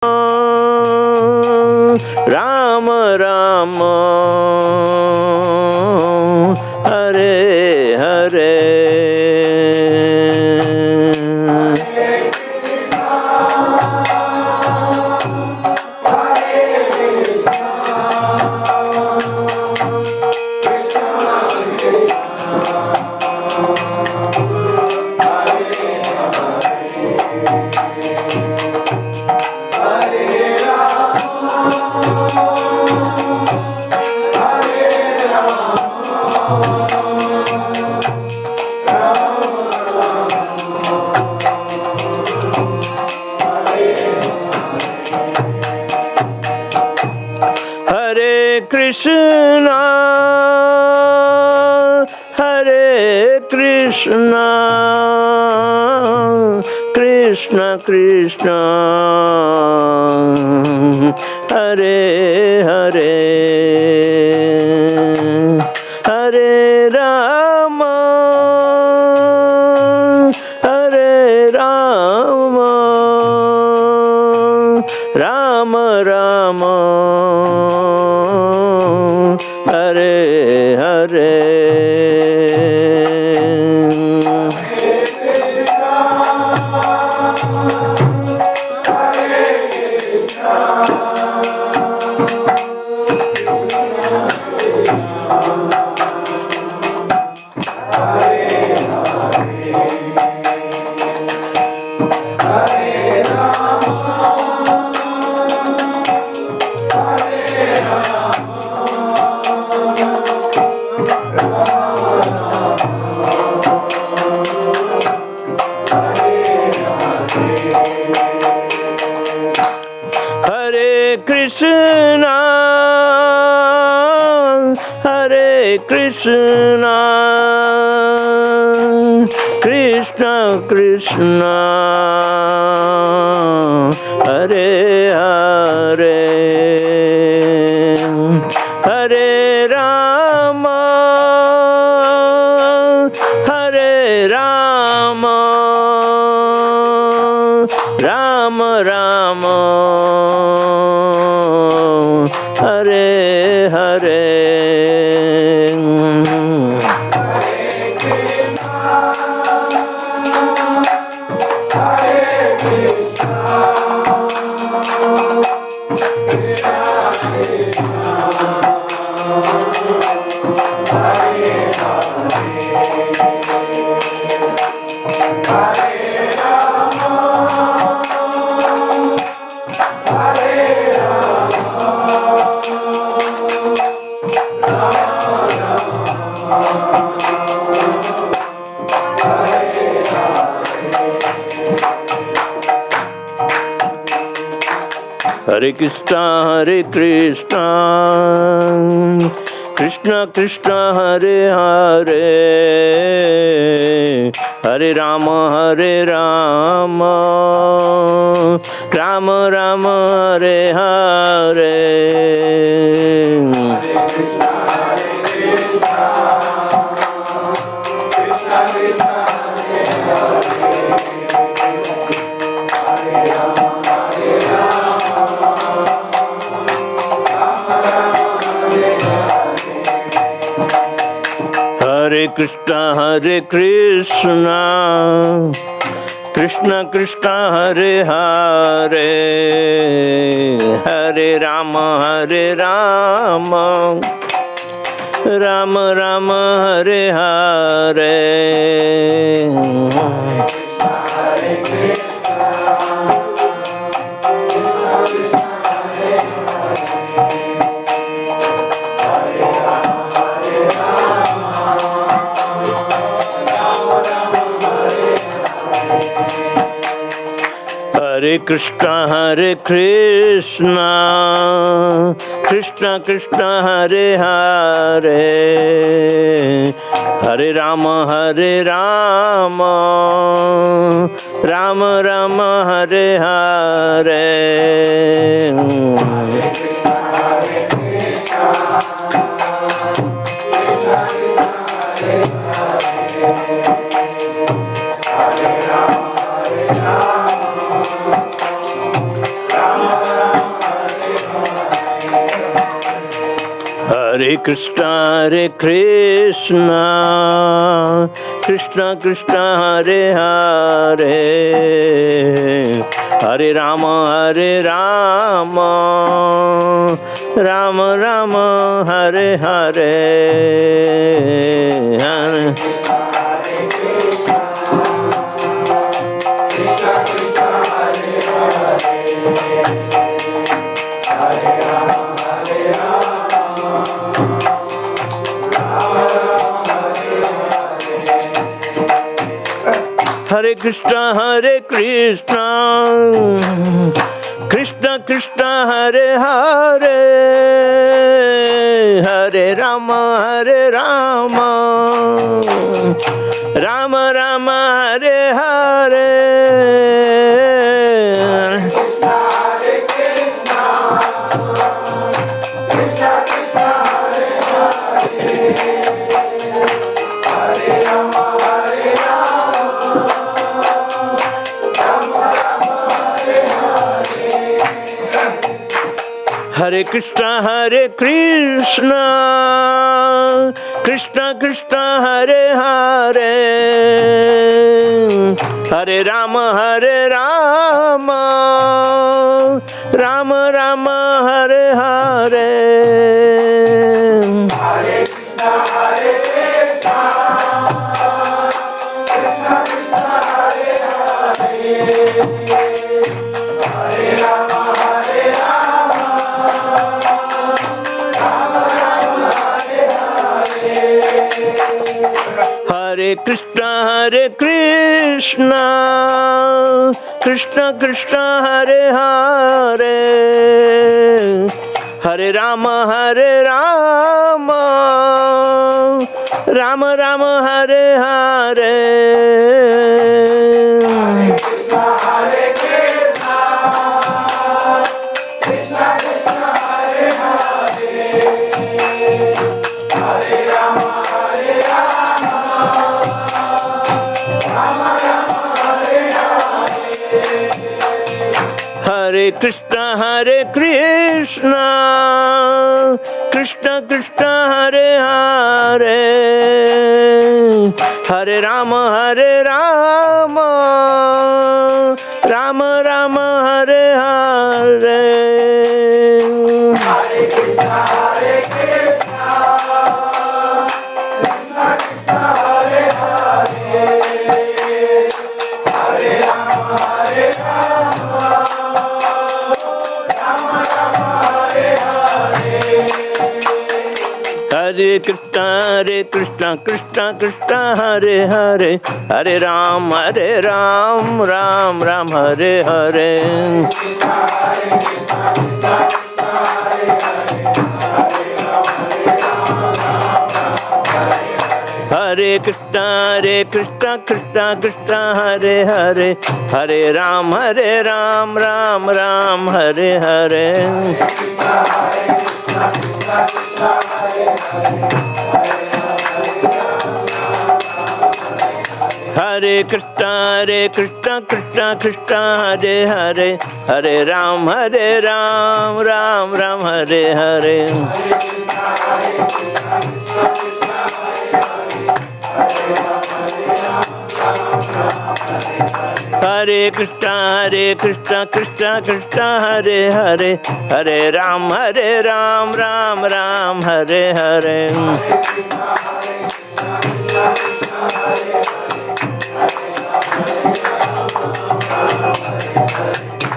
Ram Ram, Hare Hare. Hare Krishna, Hare Krishna, Krishna Krishna, Hare Hare, Hare Rama, Hare Rama, Rama Rama, Hare Hare. Hare Krishna, Hare Krishna, Krishna Krishna, Hare Hare, Hare Rama, Hare Rama, Rama Rama, Hare Hare. Hare Krishna, Hare Krishna, Krishna Krishna, Hare Hare, Hare Rama, Hare Rama, Rama Rama, Hare Hare. Hare Krishna, Hare Krishna, Krishna Krishna, Hare Hare, Hare Rama, Hare Rama, Rama Rama, Hare Hare. Hare Krishna, Hare Krishna, Krishna Krishna, Hare Hare, Hare Rama, Hare Rama, Rama Rama, Hare Hare. Hare Hare Krishna, Krishna Krishna Hare Hare, Hare Rama, Rama Rama Hare Hare. Hare Krishna, Krishna Krishna Hare Hare, Hare Rama, Rama Rama Hare Hare. Hare Krishna, Krishna Krishna Hare Hare, Hare Rama, Rama Rama Hare Hare. Hare Krishna, Krishna Krishna Hare Hare, Hare Rama, Hare Krishna, Krishna Krishna Hare Hare, Hare Rama, Rama Rama Hare Hare. Hare Krishna, Krishna Krishna Hare Hare, Hare Rama, Hare Krishna, Krishna Krishna Hare Hare, Hare Rama, Rama Rama Hare Hare. Hare Krishna, Krishna Krishna Hare Hare, Hare Rama, Hare Krishna, Krishna Krishna Hare Hare, Hare Ram, Ram Ram Hare Hare. Hare Krishna, Krishna Krishna Hare Hare, Hare Ram, Ram Ram Hare Hare. Hare Krishna, Krishna Krishna Hare Hare, Hare Ram, Ram Ram Hare Hare.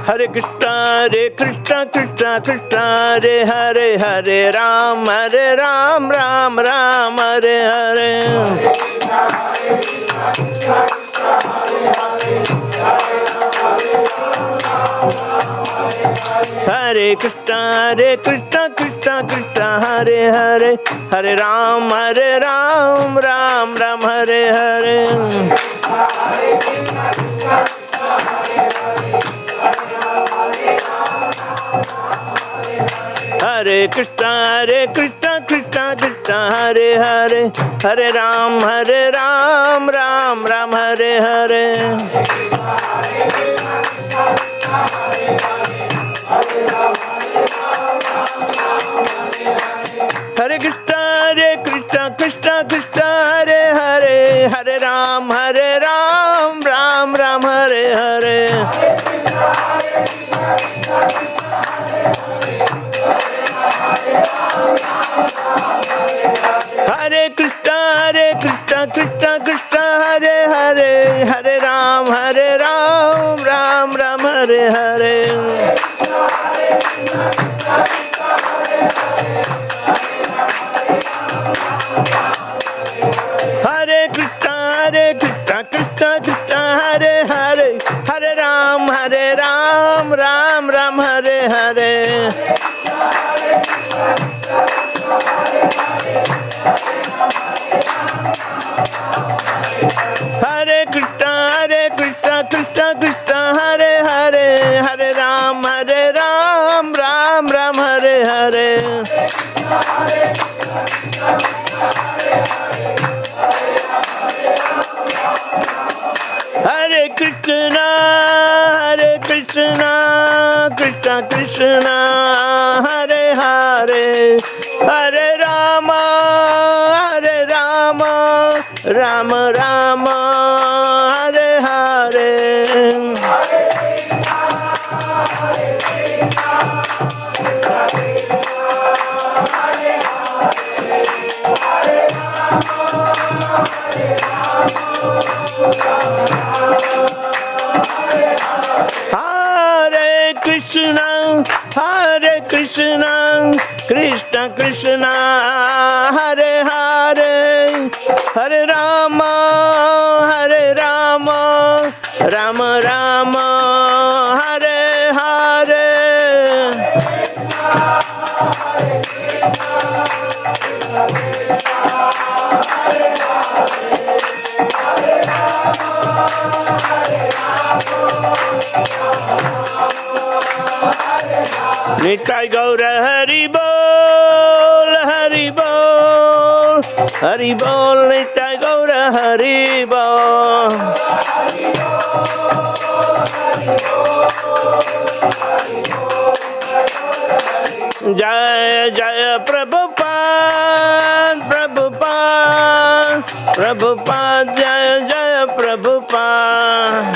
Hare Krishna, Krishna Krishna Hare Hare, Hare Ram, Ram Hare Hare. Hare Krishna, Krishna Krishna Hare Hare, Hare Ram, Ram Hare Hare. Hare Krishna, Krishna Krishna Hare Hare, Hare Ram, Ram Hare Hare. Hare Krishna, Krishna Krishna Hare Hare, Hare Ram, Ram Hare Hare. Hare Krishna Krishna Krishna Hare Hare, Hare Ram Ram Ram Hare Hare. Hare Krishna Krishna Krishna Hare Hare, Hare Ram Ram Ram Hare Hare. Hare Krishna Krishna Krishna Hare Hare, Hare Ram Ram Ram Hare Hare. Hare Krishna Krishna Krishna Hare Hare, Hare Ram Ram Ram Hare Hare. Hare Krishna Krishna Krishna Hare Hare, Hare Rama Rama Rama Hare Hare. Hare Krishna Krishna Krishna Hare Hare, Hare Rama Rama Rama Hare Hare. Nitai Gaura Hari Bol, Hari Bol, Hari Bol, Nitai Gaura Hari Bol. Jaya Jaya Prabhupada, Prabhupada, Prabhupada, Jaya Jaya Prabhupada.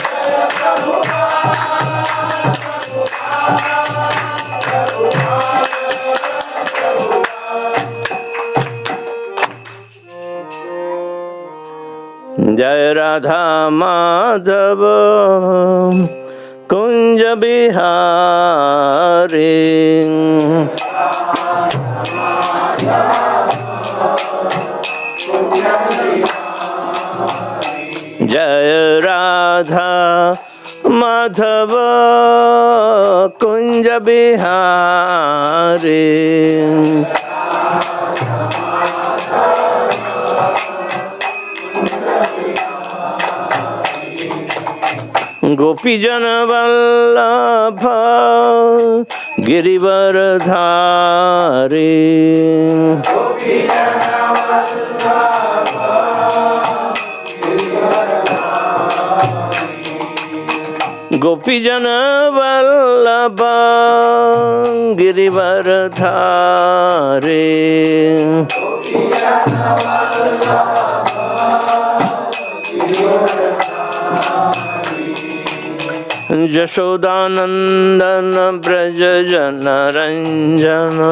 Jai Radha Madhava Kunj Bihari. Jai Radha Madhava Kunj Bihari. Gopi Jana Vallabha Girivaradhari. Gopi Jana Vallabha Girivaradhari. Jashodanandana Braja Jana Ranjana.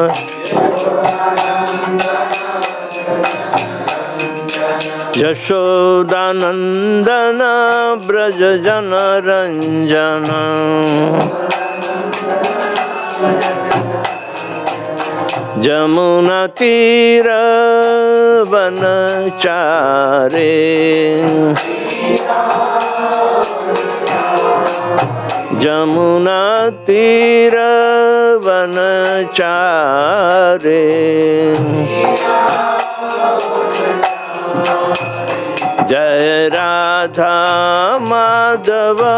Jashodanandana Braja Jana Ranjana. Jamuna Tira Vanachare. Jamuna Tira Vanachare. Jai Radha Madhava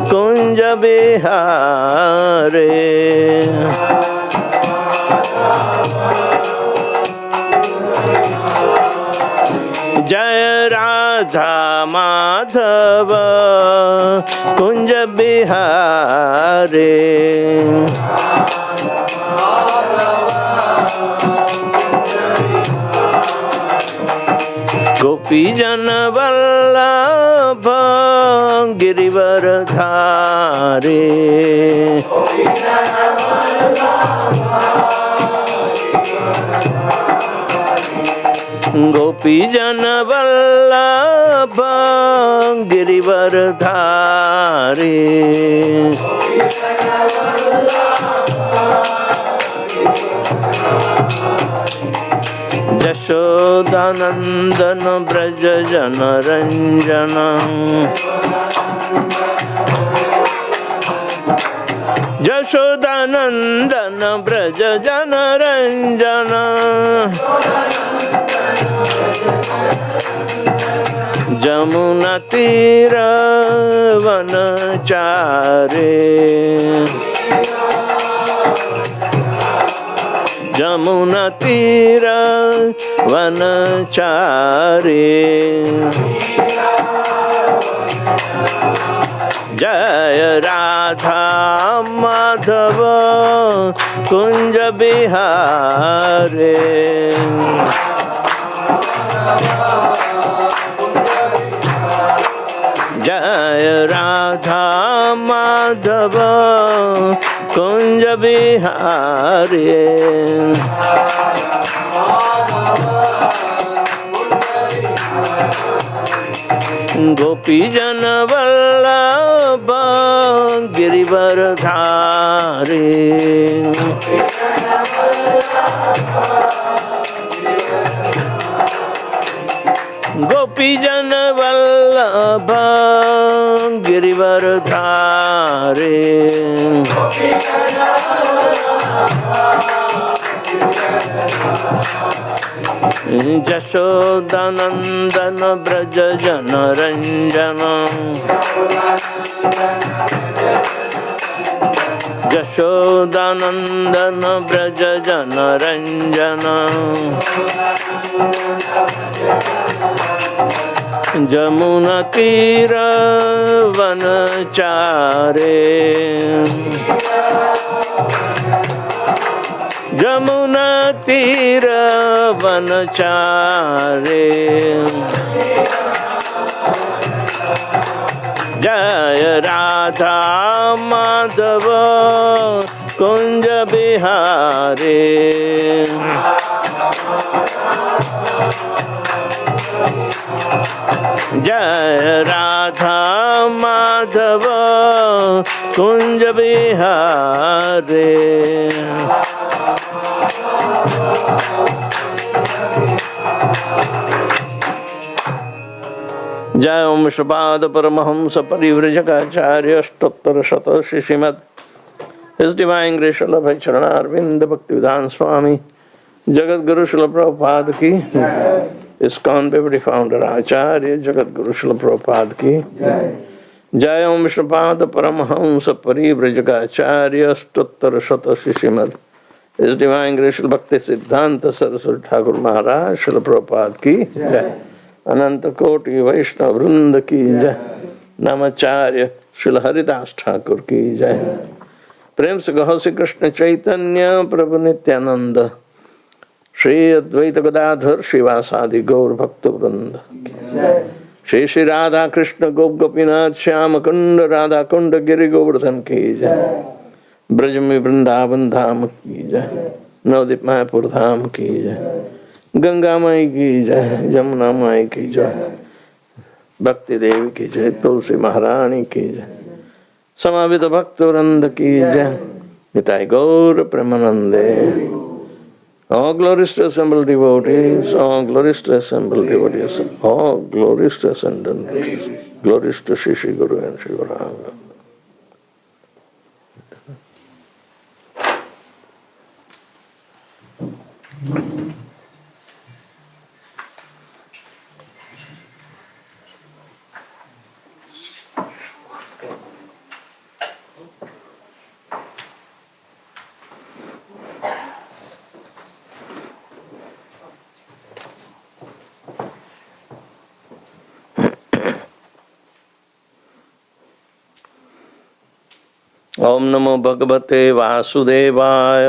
Kunja Bihare. Jai Radha Madhava Kunja Bihare. गोपी जन वल्लभ गिरिवरधारे गोपी जन वल्लभ गिरिवरधारे यशोदानंदन ब्रज जन रंजन यशोदानंदन ब्रज जन रंजन जमुना तीर वनचारे जमुना तीर वनचारे जय राधा माधव कुंज बिहारे जय राधा माधव कुंज बिहारे गोपी जन वल्लभ गिरिवरधारे गोपी जन वल्लभ गिरिवरधारे यशोदानंदन ब्रज जन रंजन यशोदानंदन ब्रज जन रंजन जमुना तीर वनचारे जमुना तीर वनचारे जय राधा माधव कुंज बिहारे जय राधा माधव कुंज बिहारे जय ओम श्रीपाद परमहंस परिव्रजकाचार्य अष्टोत्तर शत Shrimad His Divine Grace Srila Bhai Charanarvind Bhaktivedanta Swami Jagat Guru Srila Prabhupada ki ISKCON Deputy Founder Acharya Jagat Guru Srila Prabhupada ki Jai Om Shripada Paramahamsa Parivrajagacharya Stottar Shata Shishimad His Divine Grace Srila Bhakti Siddhanta Saraswati Thakur Maharaj Srila Prabhupada ki Jai Ananta Koti Vaishnava Vrunda ki Jai Namacharya Srila Haridas Thakur ki Jai प्रेम से कहो श्री कृष्ण चैतन्य प्रभु नित्यानंद श्री अद्वैत गदाधर श्रीवासादि गौर भक्त वृंद श्री श्री राधा कृष्ण गोप गोपीनाथ श्याम कुंड राधा कुंड गिरि गोवर्धन की जय ब्रज में वृंदावन धाम की जय नवदीप मायापुर धाम की जय गंगा माई की जय यमुना माई की जय भक्ति देवी की जय तुलसी महारानी की जय समावित भक्त वृंद की जय निताई गौर प्रेमानंदे all glorious to assembled devotees, all glorious to assembled devotees, all glorious to ascendant, glorious to Shri Shri Guru and Shri Varanga. ओम नमो भगवते वासुदेवाय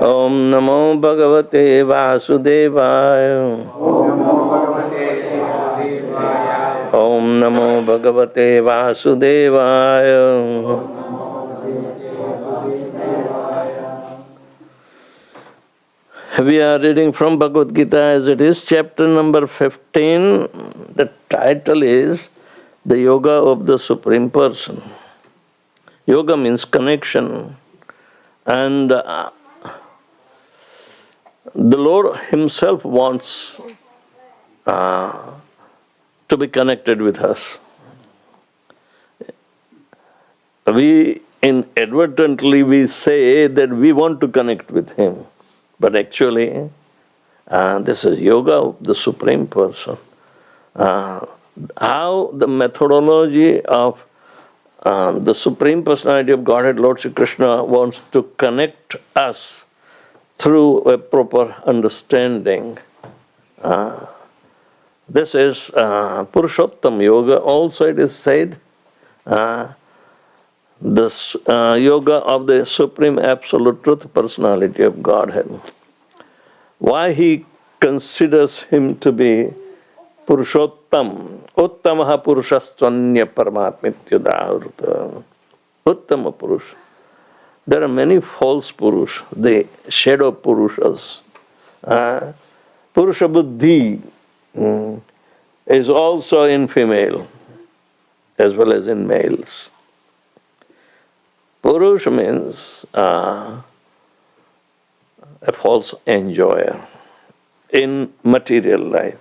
Om Namo Bhagavate Vasudevaya. Om Namo Bhagavate Vasudevaya. We are reading from Bhagavad Gita as it is, chapter number 15. The title is The Yoga of the Supreme Person. Yoga means connection. And the Lord Himself wants to be connected with us. We inadvertently we say that we want to connect with Him. But actually, this is yoga of the Supreme Person. How the methodology of the Supreme Personality of Godhead, Lord Sri Krishna, wants to connect us through a proper understanding. This is Purushottam Yoga. Also it is said, this yoga of the Supreme Absolute Truth Personality of Godhead. Why He considers Him to be Purushottam, Uttamaha Purushastvanya Paramatmityudavrta. Uttama Purush. There are many false Purush, the shadow Purushas. Purusha Buddhi is also in female as well as in males. Purush means a false enjoyer in material life.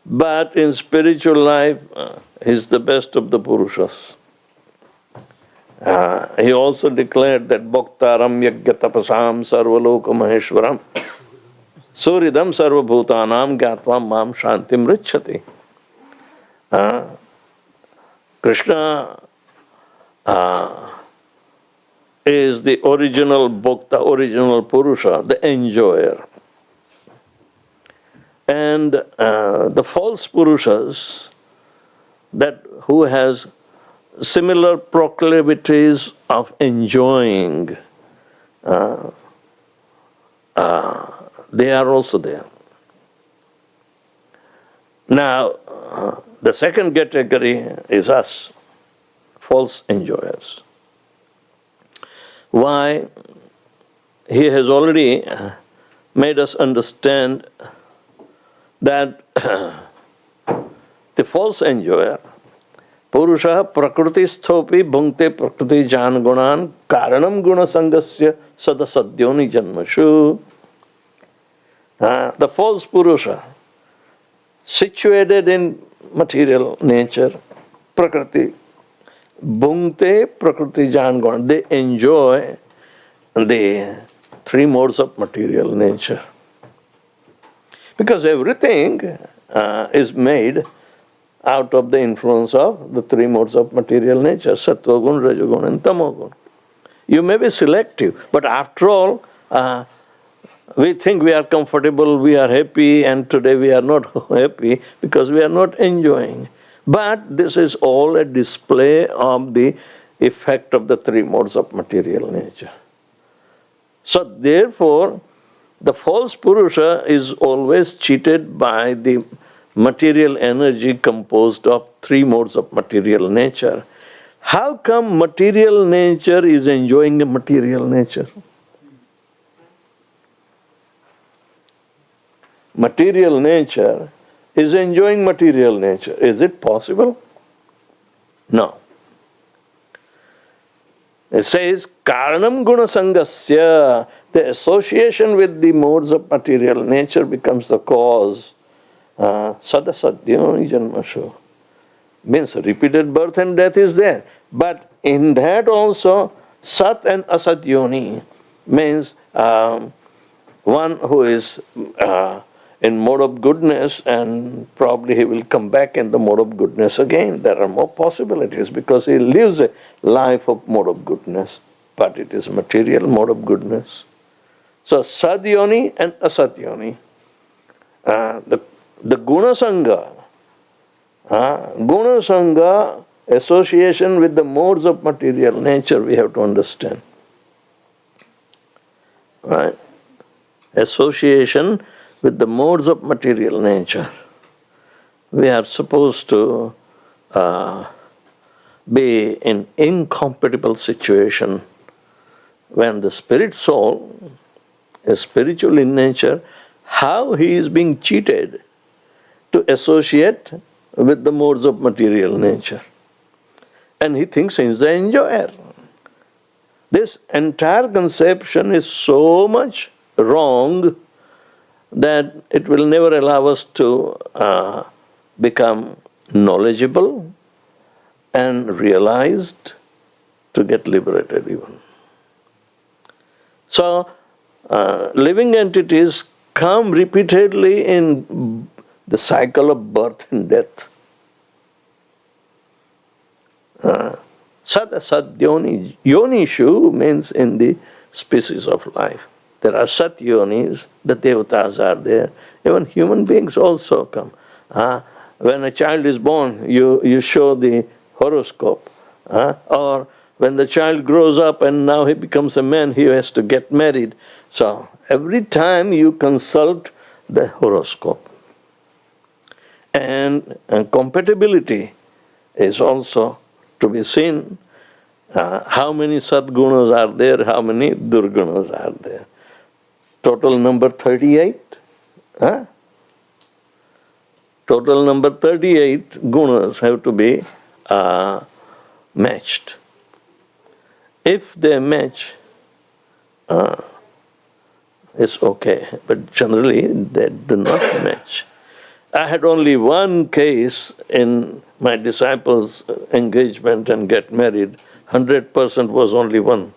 But in spiritual life, he is the best of the Purushas. He also declared that Bhaktaram Yagyatapasam Sarvaloka Maheshwaram Suridam Sarvabhutanam Gyatvam Mam Shantim Richati. Krishna is the original Bhakta, original Purusha, the enjoyer. And the false Purushas, that who has similar proclivities of enjoying, they are also there. Now, the second category is us, false enjoyers. Why? He has already made us understand that the false enjoyer, Purusha prakrutisthopi bhunkte prakriti jan gunan karanam guna sangasya sadasadyoni janmashu. The false Purusha, situated in material nature, prakriti, bhunkte prakriti jan gunan, they enjoy the three modes of material nature. Because everything is made out of the influence of the three modes of material nature, sattva gun, rajagun and tamogun. You may be selective, but after all, we think we are comfortable, we are happy, and today we are not happy because we are not enjoying. But this is all a display of the effect of the three modes of material nature. So therefore, the false Purusha is always cheated by the material energy composed of three modes of material nature. How come material nature is enjoying a material nature? Material nature is enjoying material nature. Is it possible? No. It says, Karanam guna sangasya, the association with the modes of material nature becomes the cause. Sadasadyoni janmashu. Means repeated birth and death is there. But in that also, sat and asadyoni means one who is in mode of goodness, and probably he will come back in the mode of goodness again. There are more possibilities because he lives a life of mode of goodness, but it is material mode of goodness. So sadyoni and asadyoni. The guna sangha, association with the modes of material nature, we have to understand. Right? association with the modes of material nature. We are supposed to be in incompatible situation when the spirit soul is spiritual in nature, how he is being cheated to associate with the modes of material nature. And he thinks he is the enjoyer. This entire conception is so much wrong that it will never allow us to become knowledgeable and realized to get liberated even. So, living entities come repeatedly in the cycle of birth and death. Sat asat yoni. Yonishu means in the species of life. There are sat yonis, the devatas are there. Even human beings also come. When a child is born, you show the horoscope. Or when the child grows up and now he becomes a man, he has to get married. So every time you consult the horoscope. And compatibility is also to be seen. How many sadgunas are there, how many durgunas are there. Total number 38. Total number 38 gunas have to be matched. If they match, it's okay, but generally they do not match. I had only one case in my disciples' engagement and get married. 100% was only one.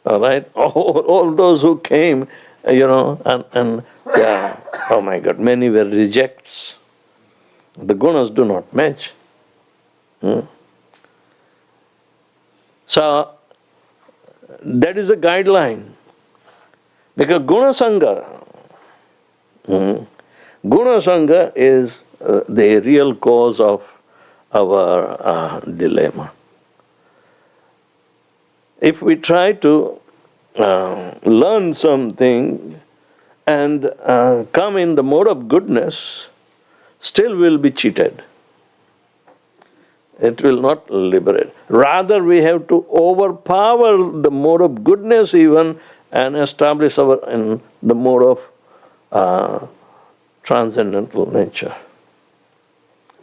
All right? All those who came, and yeah, oh my God, many were rejects. The gunas do not match. So, that is a guideline. Because guna sangha is the real cause of our dilemma. If we try to learn something and come in the mode of goodness, still we'll be cheated. It will not liberate. Rather, we have to overpower the mode of goodness even and establish in the mode of transcendental nature.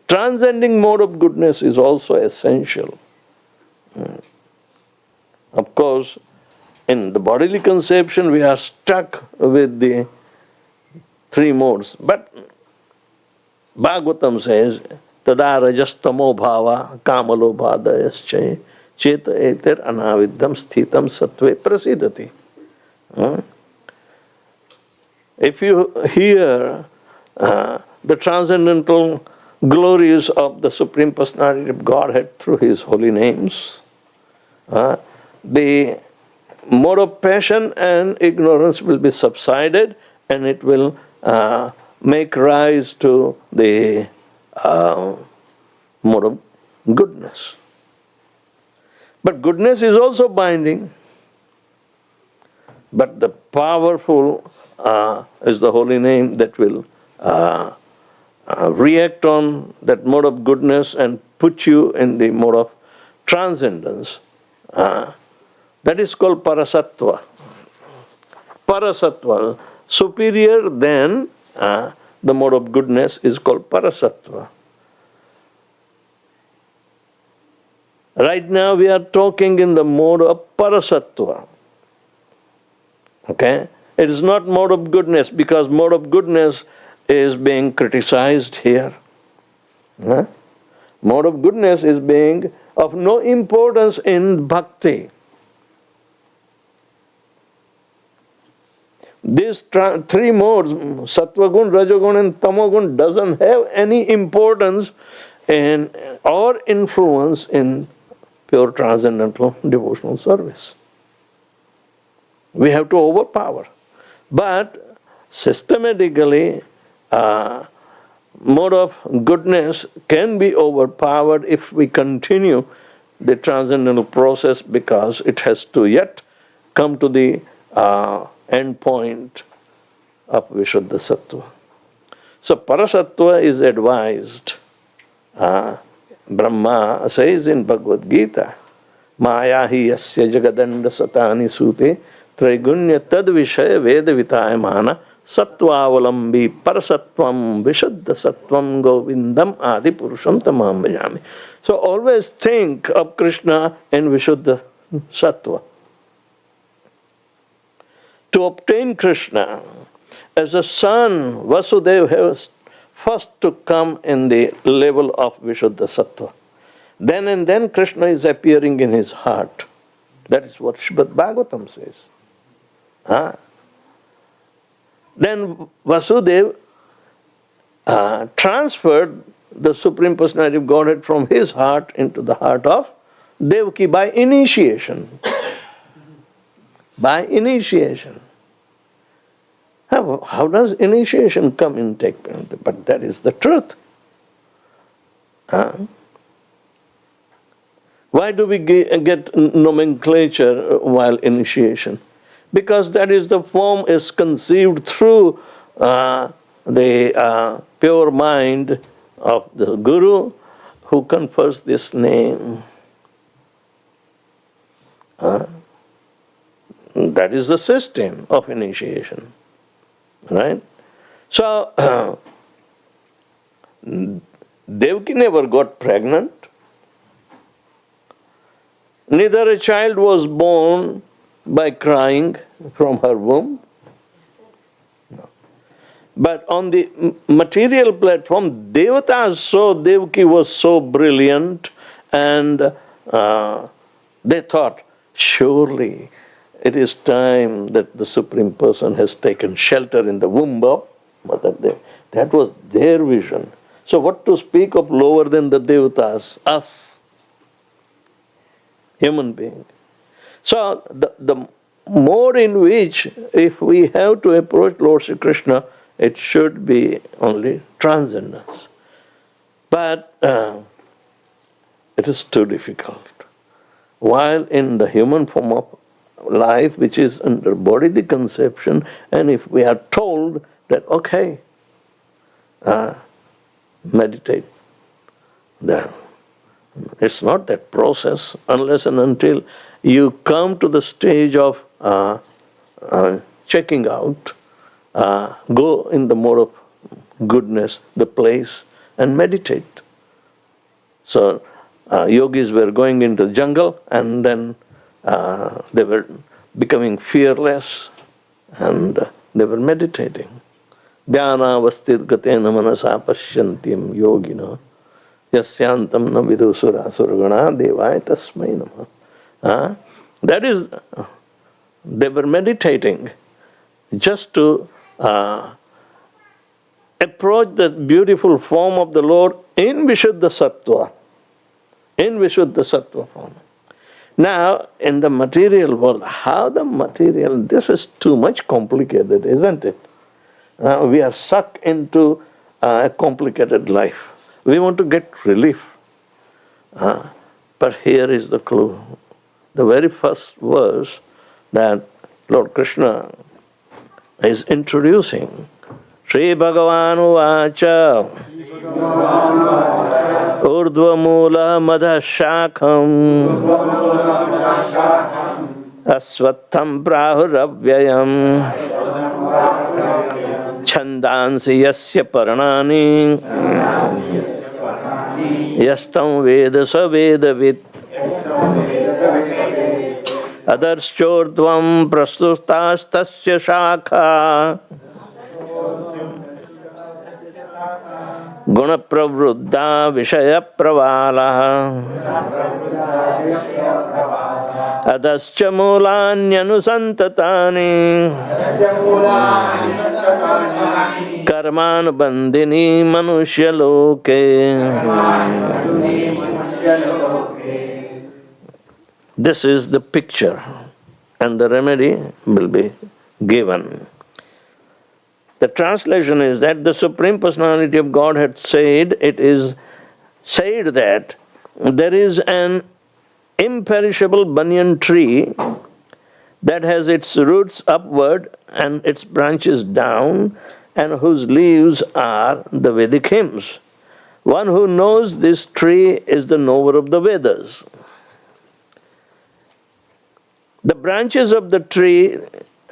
Transcending mode of goodness is also essential. Of course, in the bodily conception, we are stuck with the three modes. But Bhagavatam says, Tada rajastamo bhava kamalobhadayascha cheta eter anaviddham sthitam sattve prasidati. If you hear the transcendental glories of the Supreme Personality of Godhead through His holy names, the mode of passion and ignorance will be subsided and it will make rise to the mode of goodness. But goodness is also binding. But the powerful is the holy name that will react on that mode of goodness and put you in the mode of transcendence. That is called parasattva. Parasattva, superior than the mode of goodness, is called parasattva. Right now we are talking in the mode of parasattva. Okay? It is not mode of goodness, because mode of goodness is being criticized here. Mode of goodness is being of no importance in bhakti. These three modes, sattva-gun, rajagun and tamo-gun, doesn't have any importance in or influence in pure transcendental devotional service. We have to overpower. But systematically, mode of goodness can be overpowered if we continue the transcendental process, because it has to yet come to the end point of Vishuddha Sattva. So Parasattva is advised. Brahma says in Bhagavad Gita, Maya hi yasya jagadanda satani sute traigunya tad vishaya veda vitayamana sattvaavalambi parasattvam vishuddha sattvam govindam adi purusham tamam bhajami. So always think of Krishna in Vishuddha Sattva. To obtain Krishna, as a son, Vasudeva has first to come in the level of Vishuddha Sattva. Then and then Krishna is appearing in his heart. That is what Srimad Bhagavatam says. Then Vasudeva transferred the Supreme Personality of Godhead from his heart into the heart of Devaki by initiation. By initiation. How does initiation come in take place? But that is the truth. Why do we get nomenclature while initiation? Because that is the form is conceived through the pure mind of the Guru who confers this name. That is the system of initiation. Right? So, Devaki never got pregnant. Neither a child was born by crying from her womb. No. But on the material platform, Devatas saw Devaki was so brilliant and they thought, surely it is time that the Supreme Person has taken shelter in the womb of Mother Devi. That was their vision. So what to speak of lower than the Devatas? Us, human being. So the mode in which, if we have to approach Lord Sri Krishna, it should be only transcendence. But it is too difficult. While in the human form of life, which is under bodily conception, and if we are told that, okay, meditate, then it's not that process unless and until you come to the stage of checking out, go in the mode of goodness, the place, and meditate. So yogis were going into the jungle, and then they were becoming fearless, and they were meditating. Dhyana vastir gatena manasa pashyantim yogina yasyantam na vidusura surgana devaya tasmai namah. That is, they were meditating just to approach the beautiful form of the Lord in Vishuddha Sattva. In Vishuddha Sattva form. Now, in the material world, how the material, this is too much complicated, isn't it? We are sucked into a complicated life. We want to get relief. But here is the clue. The very first verse that Lord Krishna is introducing. Sri Bhagavan Vacha Urdhva Mula Madha Shakham Aswatham Prahuravyayam Chandansi Yasya Paranani Yastam Veda Savedavit Adarshchordvam Prastutastasya Shakha Guna Pravruddha Vishaya Pravala Adascha Mulanyanu Karman Bandini Manushya Loke. This is the picture, and the remedy will be given. The translation is that the Supreme Personality of Godhead said that there is an imperishable banyan tree that has its roots upward and its branches down, and whose leaves are the Vedic hymns. One who knows this tree is the knower of the Vedas. The branches of the tree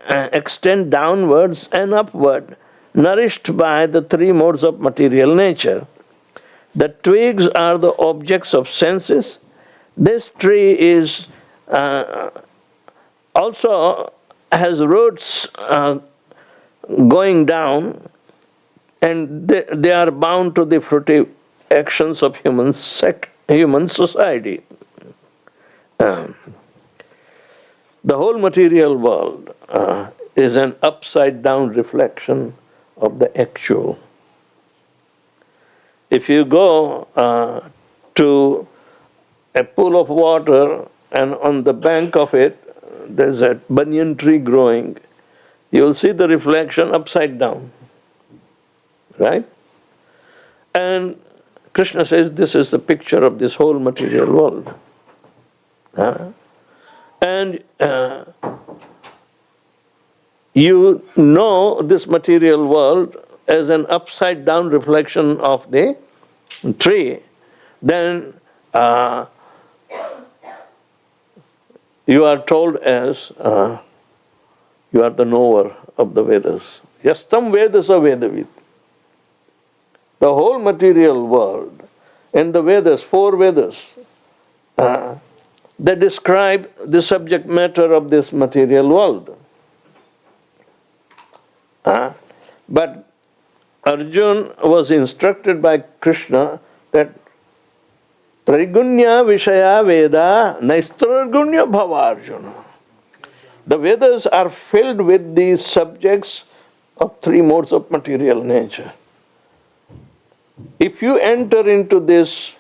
extend downwards and upward, nourished by the three modes of material nature. The twigs are the objects of senses. This tree is also has roots going down, and they are bound to the fruitive actions of human society. The whole material world is an upside-down reflection of the actual. If you go to a pool of water and on the bank of it there's a banyan tree growing, you will see the reflection upside down. Right? And Krishna says this is the picture of this whole material world. And you know this material world as an upside down reflection of the tree, then you are told as you are the knower of the Vedas. Yastam Vedasa Vedavid. The whole material world in the Vedas, 4 Vedas, they describe the subject matter of this material world. But Arjuna was instructed by Krishna that Trigunya Vishaya Veda Naistrargunya Bhava Arjuna. The Vedas are filled with these subjects of 3 modes of material nature. If you enter into this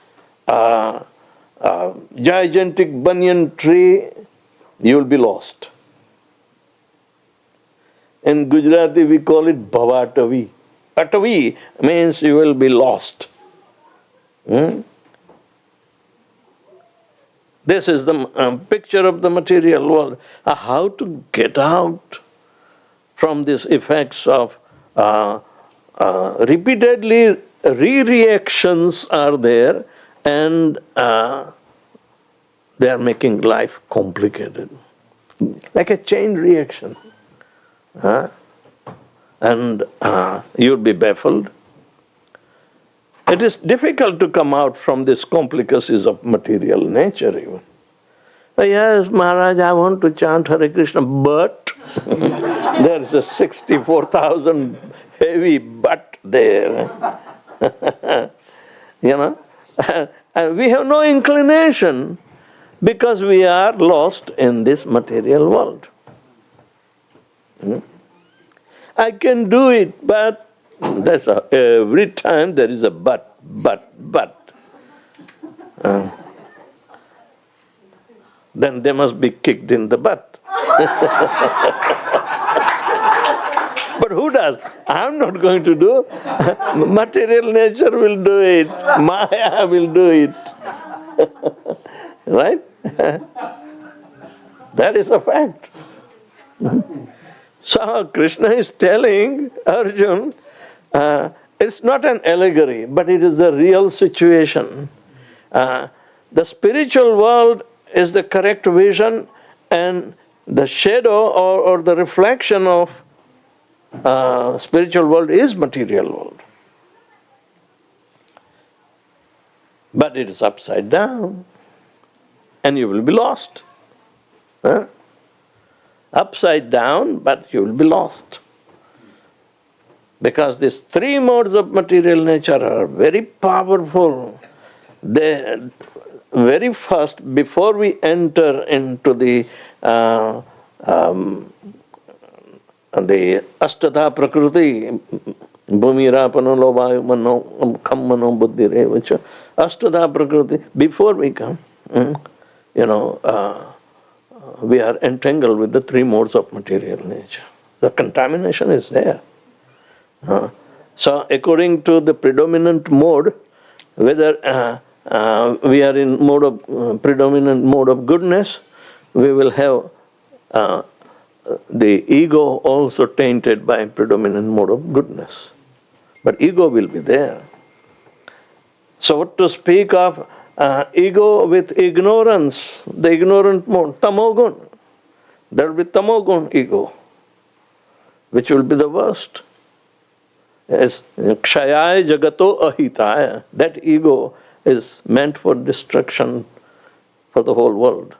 gigantic banyan tree, you will be lost. In Gujarati we call it bhavatavi. Atavi means you will be lost. This is the picture of the material world. How to get out from these effects of repeatedly re-reactions are there, and they are making life complicated. Like a chain reaction. And you'll be baffled. It is difficult to come out from these complicacies of material nature even. Yes, Maharaj, I want to chant Hare Krishna, but there is a 64,000 heavy but there. And we have no inclination because we are lost in this material world. I can do it, but that's every time there is a but. Then they must be kicked in the butt. But who does? I'm not going to do. Material nature will do it. Maya will do it. Right? That is a fact. So Krishna is telling Arjuna, it's not an allegory, but it is a real situation. The spiritual world is the correct vision, and the shadow or the reflection of spiritual world is material world. But it is upside down, and you will be lost. Upside down, but you will be lost. Because these 3 modes of material nature are very powerful. They, very first, before we enter into the Ashtadha Prakriti, Bhumirapano Lovayu Mano Kammano Buddhi Revacha, Ashtadha Prakriti, before we come, we are entangled with the 3 modes of material nature. The contamination is there. So according to the predominant mode, whether we are in predominant mode of goodness, we will have the ego also tainted by predominant mode of goodness. But ego will be there. So what to speak of ego with ignorance, the ignorant mode, tamogun. There will be tamogun ego, which will be the worst. Yes, kshayaya jagato ahitaya. That ego is meant for destruction for the whole world.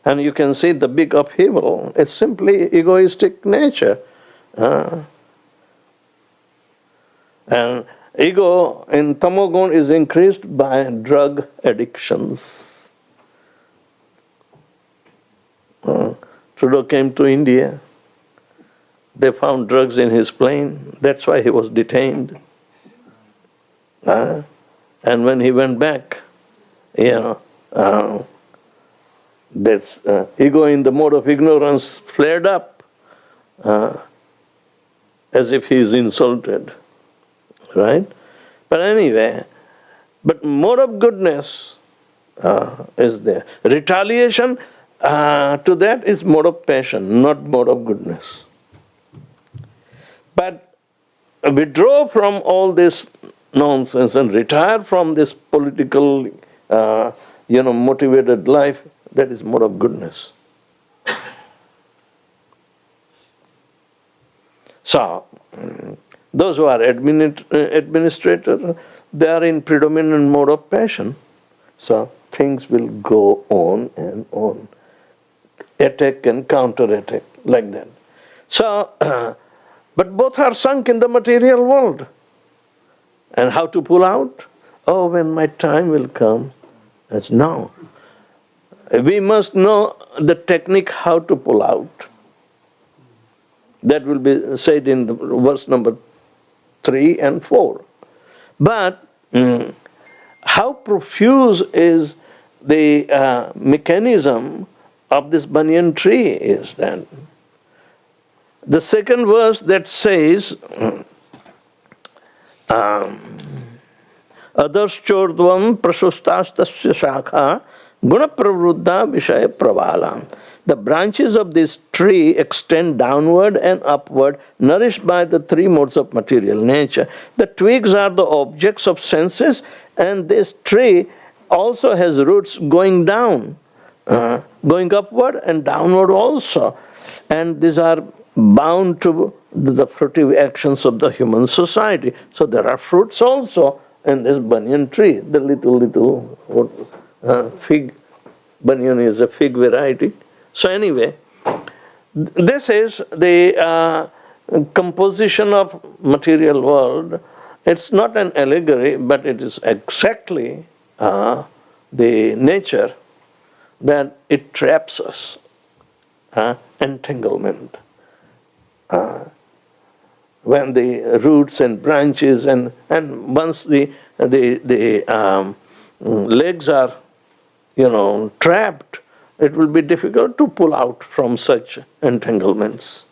And you can see the big upheaval. It's simply egoistic nature. And ego in tamogun is increased by drug addictions. Trudeau came to India. They found drugs in his plane. That's why he was detained. And when he went back, that ego in the mode of ignorance flared up as if he is insulted. Right? But anyway, but mode of goodness is there. Retaliation to that is mode of passion, not mode of goodness. But withdraw from all this nonsense and retire from this political, motivated life. That is mode of goodness. So, those who are administrators, they are in predominant mode of passion. So things will go on and on. Attack and counter-attack, like that. So, but both are sunk in the material world. And how to pull out? Oh, when my time will come. That's now. We must know the technique how to pull out. That will be said in verse number 3 and 4. But how profuse is the mechanism of this banyan tree is then. The second verse that says, Adarshchordvam prashustastasya shakha guna pravruddha vishaya pravalam. The branches of this tree extend downward and upward, nourished by the three modes of material nature. The twigs are the objects of senses, and this tree also has roots going down, going upward and downward also. And these are bound to the fruitive actions of the human society. So there are fruits also in this banyan tree, the little fig. Banyan is a fig variety. So anyway, this is the composition of material world. It's not an allegory, but it is exactly the nature that it traps us, entanglement. When the roots and branches and once the legs are, trapped, it will be difficult to pull out from such entanglements.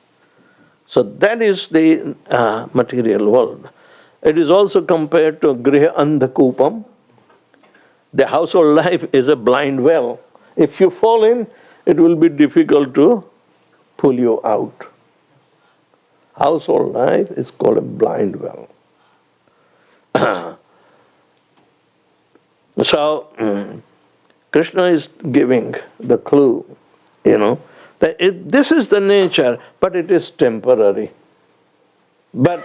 So that is the material world. It is also compared to griha andhakupam. The household life is a blind well. If you fall in, it will be difficult to pull you out. Household life is called a blind well. So, Krishna is giving the clue, that this is the nature, but it is temporary. But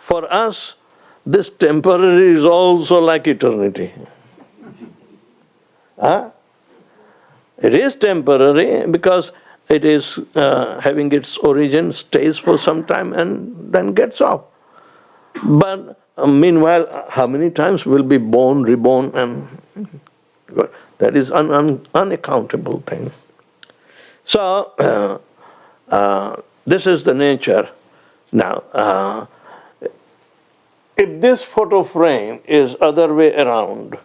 for us, this temporary is also like eternity. It is temporary because it is having its origin, stays for some time and then gets off. But meanwhile, how many times will be born, reborn, and that is an unaccountable thing. So, this is the nature. Now, if this photo frame is other way around,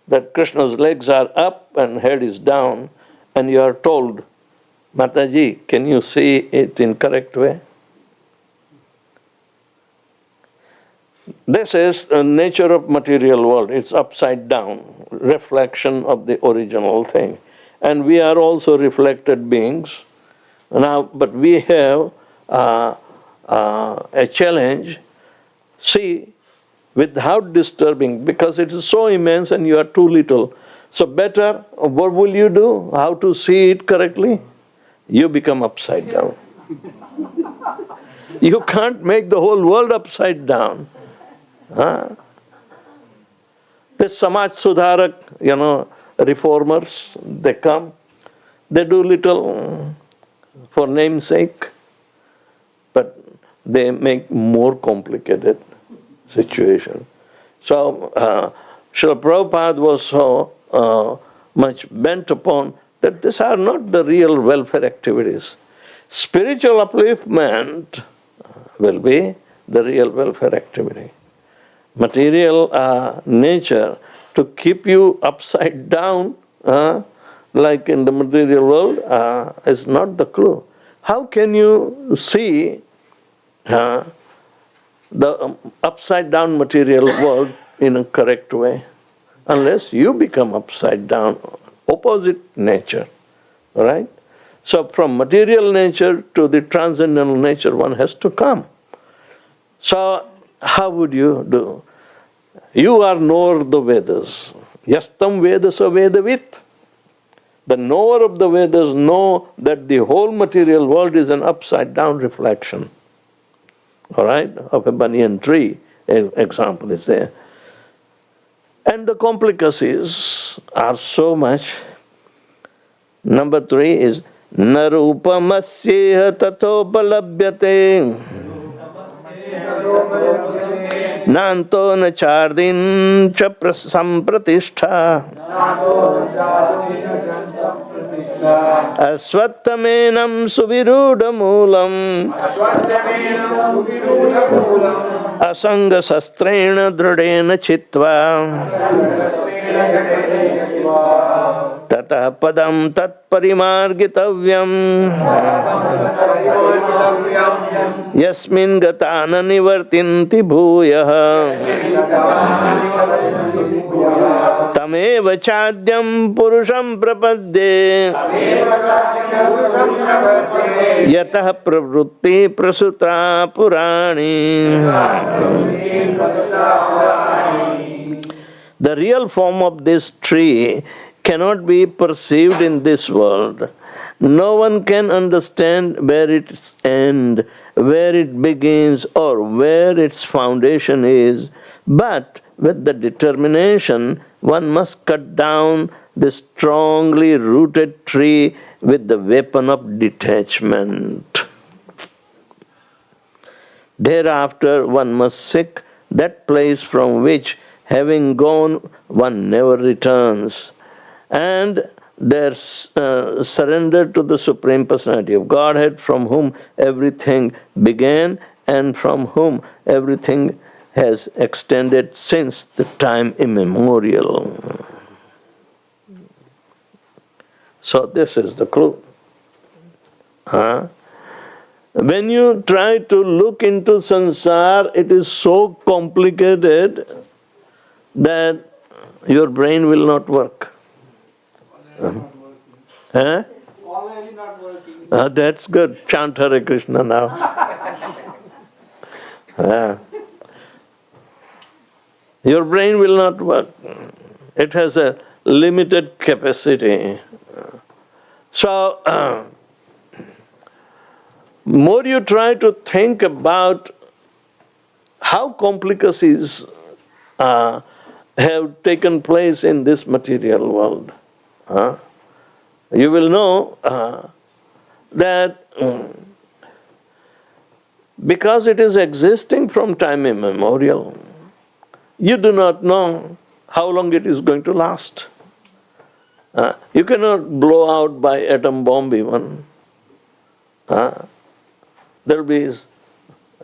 that Krishna's legs are up and head is down, and you are told, Mataji, can you see it in correct way? This is the nature of material world. It's upside down, reflection of the original thing. and we are also reflected beings. Now, but we have a challenge. See, without disturbing, because it is so immense and you are too little. So better, what will you do? How to see it correctly? You become upside down. You can't make the whole world upside down. Huh? The Samaj Sudharak, reformers, they come, they do little for namesake, but they make more complicated situation. So, Srila Prabhupada was so much bent upon that these are not the real welfare activities. Spiritual upliftment will be the real welfare activity. Material nature to keep you upside down, like in the material world, is not the clue. How can you see the upside down material world in a correct way? Unless you become upside down, opposite nature, right? So from material nature to the transcendental nature, one has to come. So how would you do? You are knower of the Vedas. Yastam Vedasa Vedavit. The knower of the Vedas know that the whole material world is an upside down reflection. All right? Of a banyan tree, an example is there. And the complicacies are so much. Number 3 is Narupamasyeha tatopalabhyate Nanto na chardin cha sampratishtha Asvattamenam suvirudamulam Asanga sastrena dradena chitva Tata padam tat parimargitavyam Yasmin gatana nivartinti bhuyah Tameva chadyam purusham prapadye Yatah pravrutti prasuta purani. The real form of this tree cannot be perceived in this world. No one can understand where its end, where it begins, or where its foundation is. But with the determination, one must cut down this strongly rooted tree with the weapon of detachment. Thereafter, one must seek that place from which, having gone, one never returns, and there surrender to the Supreme Personality of Godhead, from whom everything began and from whom everything has extended since the time immemorial. So this is the clue. When you try to look into samsara, it is so complicated that your brain will not work. Already not working. That's good. Chant Hare Krishna now. Your brain will not work. It has a limited capacity. So, more you try to think about how complicacies have taken place in this material world, you will know that because it is existing from time immemorial, you do not know how long it is going to last. You cannot blow out by atom bomb even. There will be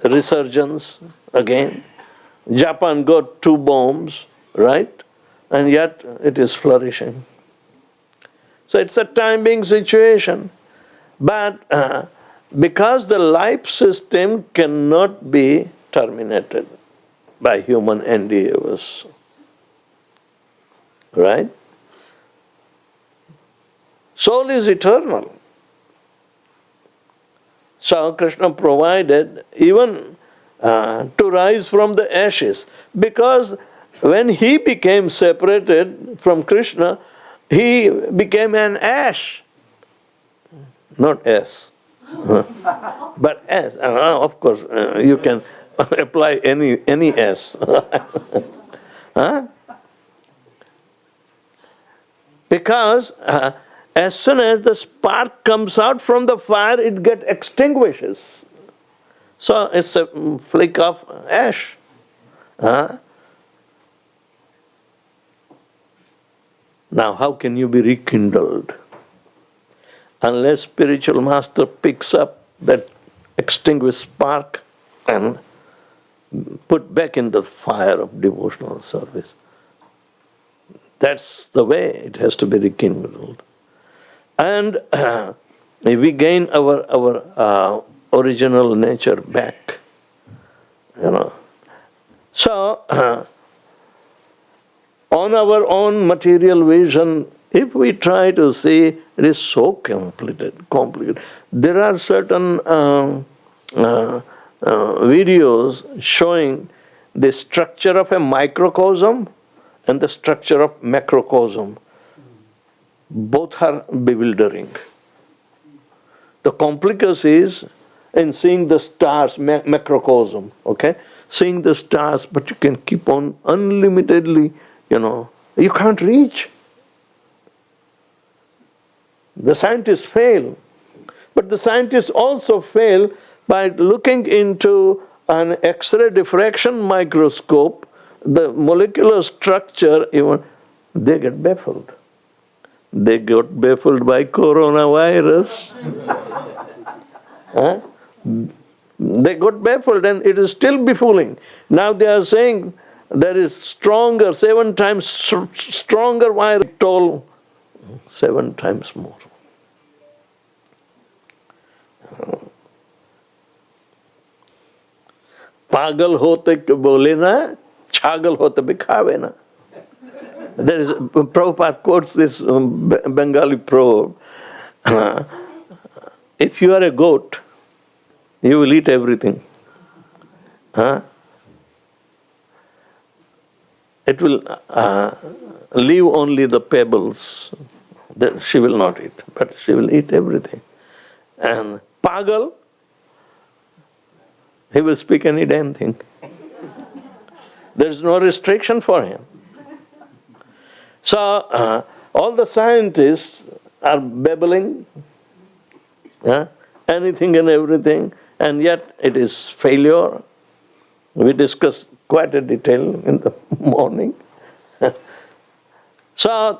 resurgence again. Japan got 2 bombs, right? And yet it is flourishing. So it's a time-being situation. But because the life system cannot be terminated by human endeavors, right? Soul is eternal. So Krishna provided even to rise from the ashes, because when he became separated from Krishna, he became an ash, not S, but S. Of course, you can apply any S. Huh? Because as soon as the spark comes out from the fire, it gets extinguishes. So it's a flake of ash. Now, how can you be rekindled? Unless spiritual master picks up that extinguished spark and put back in the fire of devotional service. That's the way it has to be rekindled. And we gain our original nature back. So, on our own material vision, if we try to see, it is so complicated. There are certain videos showing the structure of a microcosm and the structure of macrocosm. Both are bewildering. The complicacies in seeing the stars, macrocosm, okay? Seeing the stars, but you can keep on unlimitedly, you can't reach. The scientists fail. But the scientists also fail by looking into an X-ray diffraction microscope, the molecular structure, even they get baffled. They got baffled by coronavirus. They got baffled, and it is still baffling. Now they are saying there is stronger, 7 times stronger virus, told 7 times more. पागल होते बोले ना, छागल होते बिखावे ना. There is, Prabhupada quotes this Bengali proverb. If you are a goat, you will eat everything. It will leave only the pebbles. That she will not eat, but she will eat everything. And pagal, he will speak any damn thing. There is no restriction for him. So, all the scientists are babbling, anything and everything, and yet it is failure. We discussed quite a detail in the morning. So,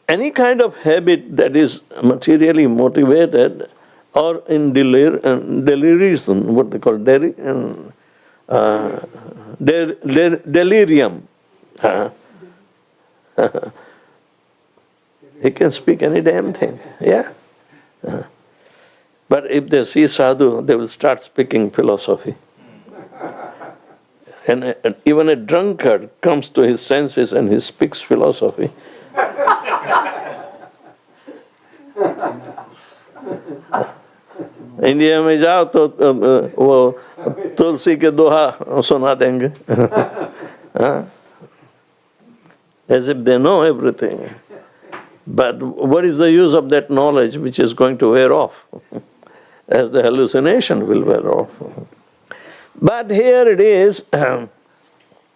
any kind of habit that is materially motivated or in delirium, what they call delirium. He can speak any damn thing, yeah. But if they see sadhu, they will start speaking philosophy. And even a drunkard comes to his senses and he speaks philosophy. India में जाओ तो वो तुलसी के दोहा सुना देंगे. As if they know everything. But what is the use of that knowledge which is going to wear off? As the hallucination will wear off. But here it is,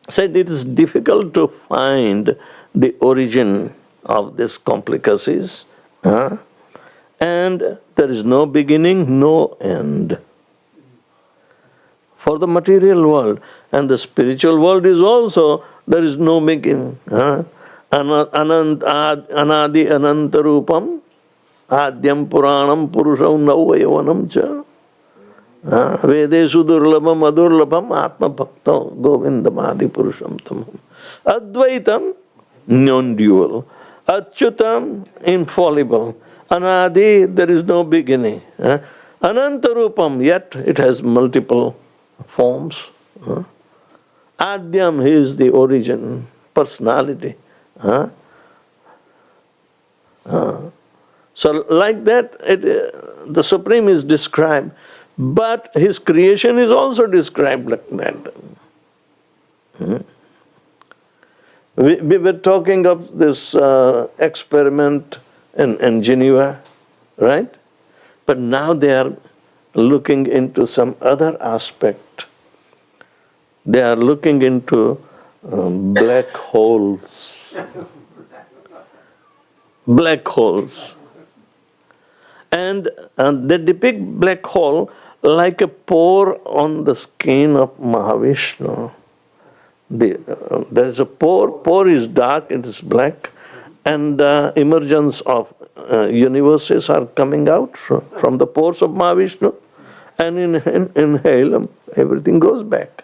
said it is difficult to find the origin of these complicacies. And there is no beginning, no end. For the material world. And the spiritual world is also, there is no beginning. Anadi anantarupam adyam puranam purusham navayavanam cha vedesu durlabam adurlabam atma bhakta govindam adi purusham tamam advaitam non-dual achyutam infallible anadi there is no beginning anantarupam yet it has multiple forms adyam he is the origin personality Huh? So like that, the Supreme is described, but His creation is also described like that. We were talking of this experiment in Geneva, right? But now they are looking into some other aspect. They are looking into black holes. Black holes. And they depict black hole like a pore on the skin of Mahavishnu. There is a pore is dark, it is black, and emergence of universes are coming out from the pores of Mahavishnu, and inhale, everything goes back.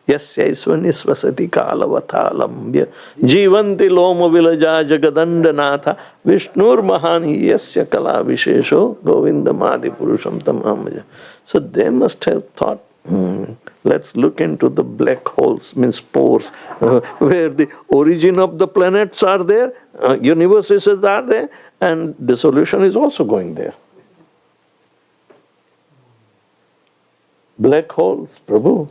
Yasya isvanisvasati kalavathalambya jivanti loma vilaja jagadandanatha Vishnur mahani yasya kala vishesho govindamadi purusham tamamaja. So they must have thought, let's look into the black holes, means pores, where the origin of the planets are there, universes are there, and the solution is also going there. Black holes, Prabhu.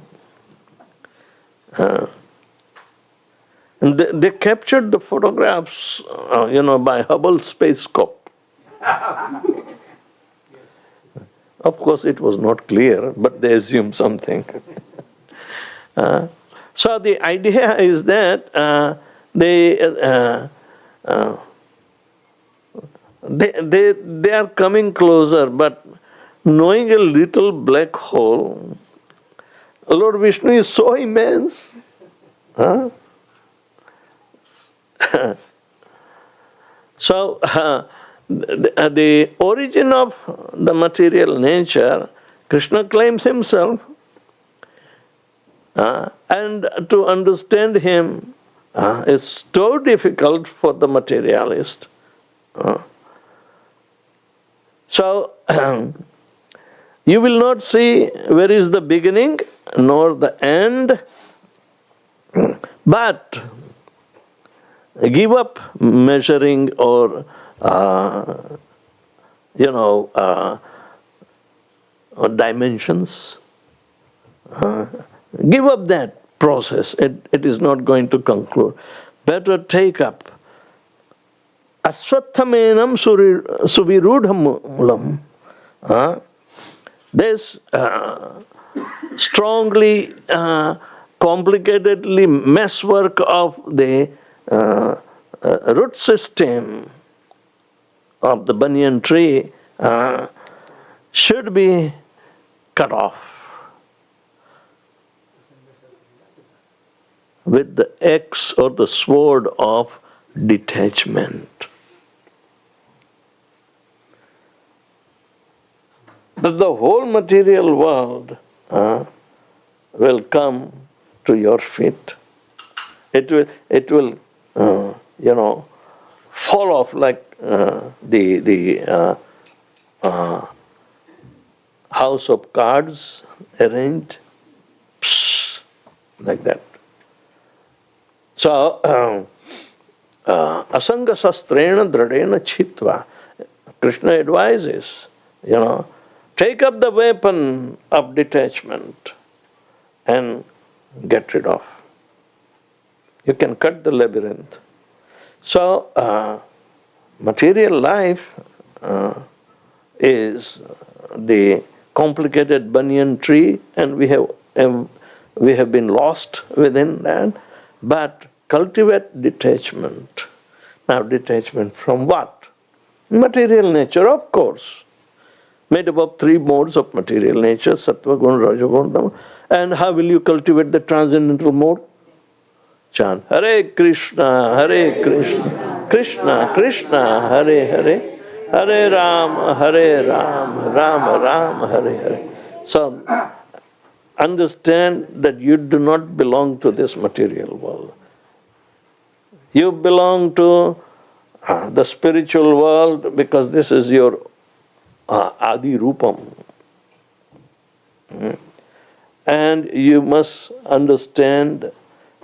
And they captured the photographs, by Hubble space scope. Of course, it was not clear, but they assumed something. So the idea is that they are coming closer, but knowing a little black hole, Lord Vishnu is so immense. So the origin of the material nature, Krishna claims himself, and to understand him is so difficult for the materialist. So you will not see where is the beginning nor the end, but give up measuring or dimensions. Give up that process. It is not going to conclude. Better take up aswathamenam suvirudham mulam. This strongly, complicatedly messwork of the root system of the banyan tree should be cut off with the axe or the sword of detachment. But the whole material world will come to your feet. It will fall off like the house of cards arranged, like that. So, asanga sastrena dradena chitva. Krishna advises, take up the weapon of detachment and get rid of. You can cut the labyrinth. So, material life is the complicated banyan tree, and we have been lost within that. But cultivate detachment. Now, detachment from what? Material nature, of course. Made up of three modes of material nature, sattva, guna, rajagun, tama. And how will you cultivate the transcendental mode? Chant Hare Krishna, Krishna Krishna, Hare Hare, Hare Ram, Rama Ram, Hare Hare. So, understand that you do not belong to this material world. You belong to the spiritual world because this is your Adi Rupam. And you must understand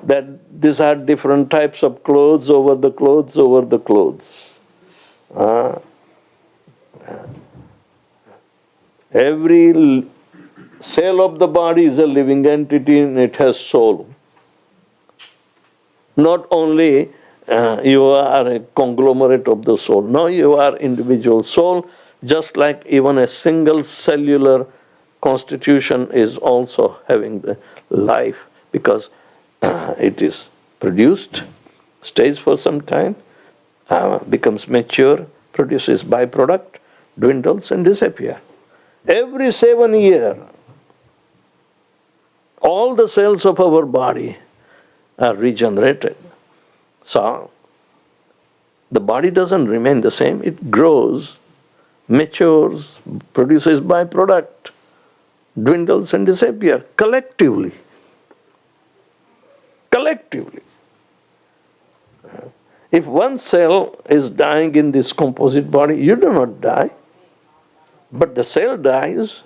that these are different types of clothes over the clothes over the clothes. Every cell of the body is a living entity and it has soul. Not only you are a conglomerate of the soul. No, you are individual soul, just like even a single cellular constitution is also having the life, because it is produced, stays for some time, becomes mature, produces byproduct, dwindles and disappears. Every 7 years, all the cells of our body are regenerated. So, the body doesn't remain the same. It grows, matures, produces byproduct, dwindles and disappears collectively. Collectively. If one cell is dying in this composite body, you do not die, but the cell dies.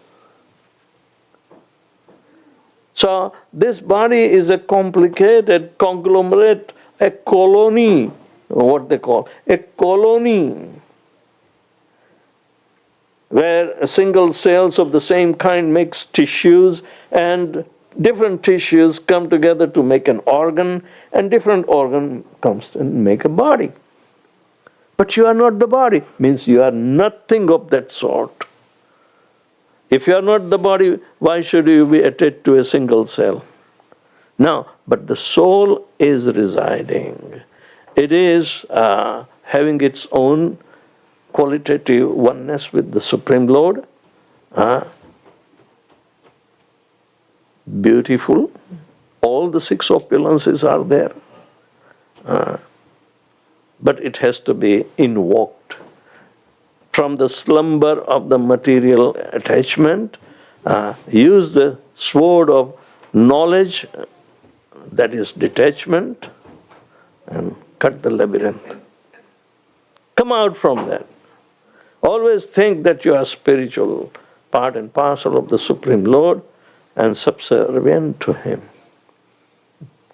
So this body is a complicated conglomerate, a colony, what they call a colony, where single cells of the same kind makes tissues, and different tissues come together to make an organ, and different organ comes and make a body. But you are not the body, means you are nothing of that sort. If you are not the body, why should you be attached to a single cell? No, but the soul is residing. It is having its own qualitative oneness with the Supreme Lord. Beautiful. All the 6 opulences are there. But it has to be invoked. From the slumber of the material attachment, use the sword of knowledge, that is detachment, and cut the labyrinth. Come out from that. Always think that you are spiritual, part and parcel of the Supreme Lord, and subservient to Him.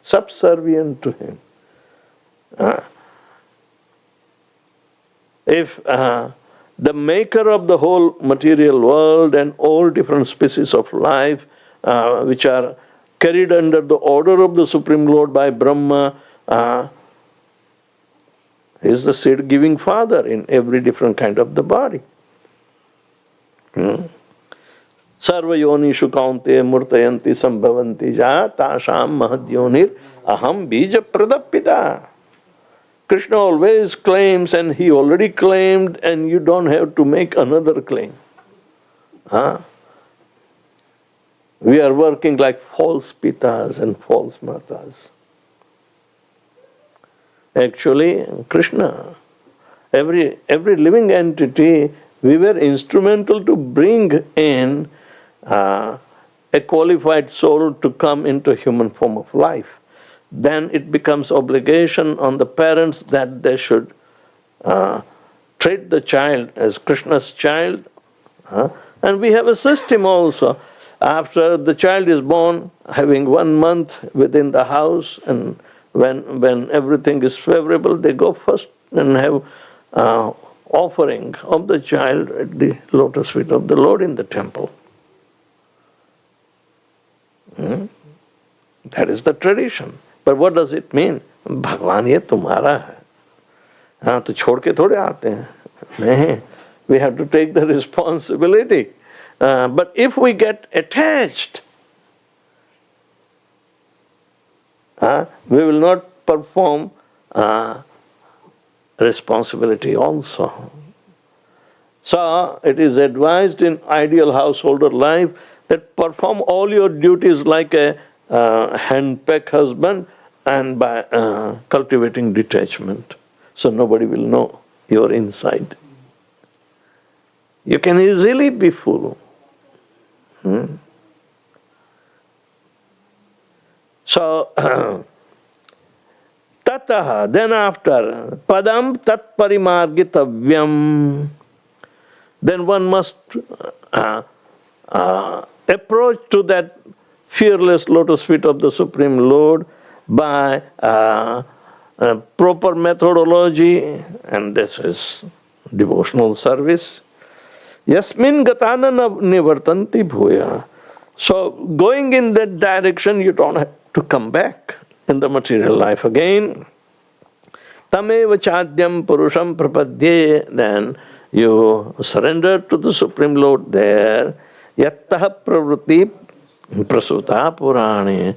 Subservient to Him. If the maker of the whole material world and all different species of life, which are carried under the order of the Supreme Lord by Brahma, is the seed-giving Father in every different kind of the body. Sarva yonishu kaunte murtayanti sambhavanti ja tasham mahadyonir aham bija pradapita. Krishna always claims, and he already claimed, and you don't have to make another claim. We are working like false pitas and false matas. Actually, Krishna, every living entity, we were instrumental to bring in a qualified soul to come into human form of life. Then it becomes obligation on the parents that they should treat the child as Krishna's child. And we have a system also. After the child is born, having 1 month within the house, and when everything is favorable, they go first and have offering of the child at the lotus feet of the Lord in the temple. That is the tradition. But what does it mean? भगवान ये तुम्हारा है, हाँ तो छोड़ के थोड़े आते हैं, नहीं. We have to take the responsibility. But if we get attached, we will not perform responsibility also. So it is advised in ideal householder life that perform all your duties like a hand-pack husband, and by cultivating detachment, so nobody will know your inside. You can easily be fooled. So, tataha, then after, padam tat parimargitavyam, then one must approach to that fearless lotus feet of the Supreme Lord by proper methodology, and this is devotional service. Yasmin gatana nivartanti bhuya. So going in that direction, you don't have to come back in the material life again. Tameva chadyam purusham prapadye, then you surrender to the Supreme Lord there. Yattaha pravruti prasuta purani,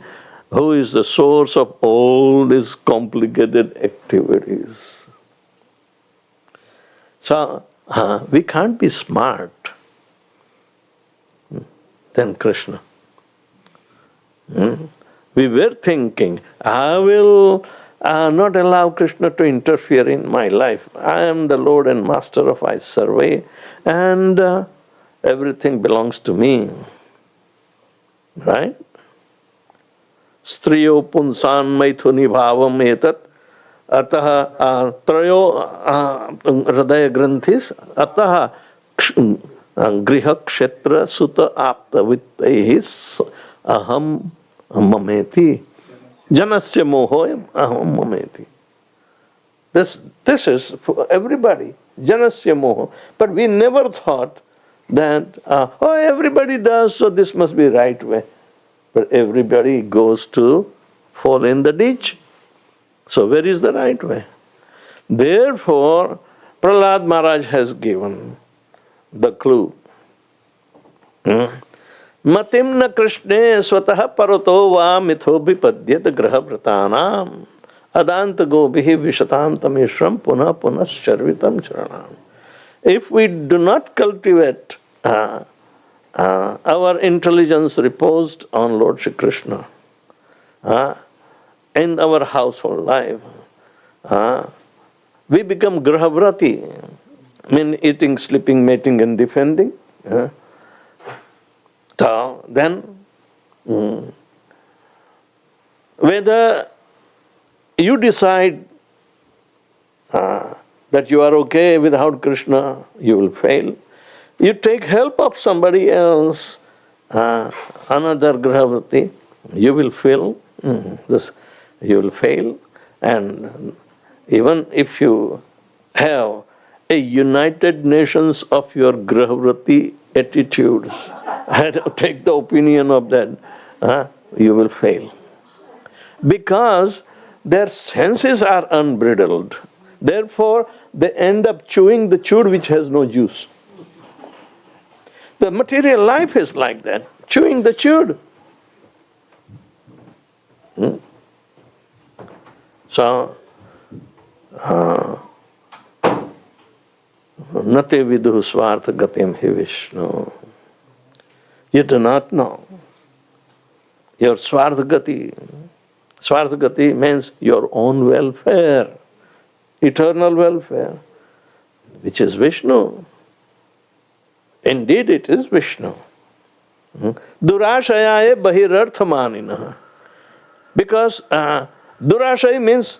who is the source of all these complicated activities. So, we can't be smart than Krishna. We were thinking, I will not allow Krishna to interfere in my life. I am the Lord and Master of I survey, and everything belongs to me. Right? Striyo punsan maithuni bhavam etat ataha trayo hridaya granthis ataha griha kshetra sutta apta vittahis aham mameti janasya mohoyam aham mameti. This is for everybody, janasya moho. But we never thought that, everybody does, so this must be right way. But everybody goes to fall in the ditch. So where is the right way? Therefore, Prahlad Maharaj has given the clue. Matim na Krishne swataha parato va mitho bipadyat graha vratanam adanta gobihi vishatam tamishram punah charvitam charanam. If we do not cultivate our intelligence reposed on Lord Shri Krishna in our household life, we become grahavrati, mean eating, sleeping, mating and defending. So then, whether you decide that you are okay without Krishna, you will fail. You take help of somebody else, another grahavrati, you will fail. You will fail. And even if you have a United Nations of your grahavrati attitudes, and take the opinion of that, you will fail. Because their senses are unbridled. Therefore, they end up chewing the chewed which has no juice. The material life is like that, chewing the chewed. So, nate viduh swartha gatim hi Vishnu. You do not know. Your swartha gati. Swartha gati means your own welfare, eternal welfare, which is Vishnu. Indeed, it is Vishnu. Durashaya bahirarthamanina. Because durashaya means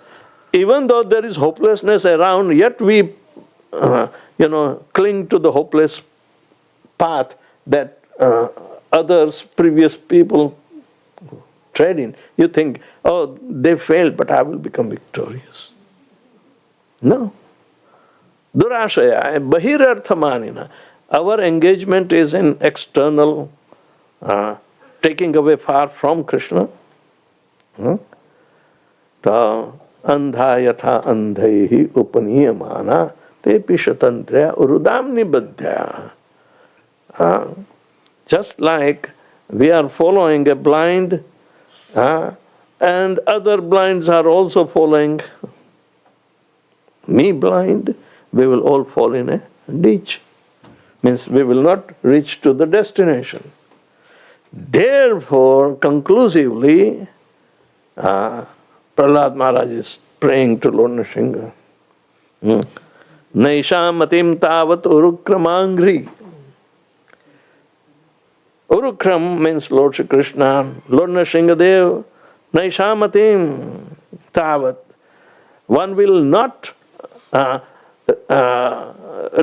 even though there is hopelessness around, yet we cling to the hopeless path that others, previous people tread in. You think, they failed, but I will become victorious. No. Durashaya, bahirarthamanina. Our engagement is in external, taking away far from Krishna. Ta andha yatha andhaihi upaniyamana te pishatantraya urudam nibadhya. Just like we are following a blind, and other blinds are also following me blind, we will all fall in a ditch. Means we will not reach to the destination. Therefore, conclusively, Prahlad Maharaj is praying to Lord Nrsimha. Naishamatim tavat urukramangri. Urukram means Lord Shri Krishna. Lord Nrsimhadev, Naishamatim tavat. One will not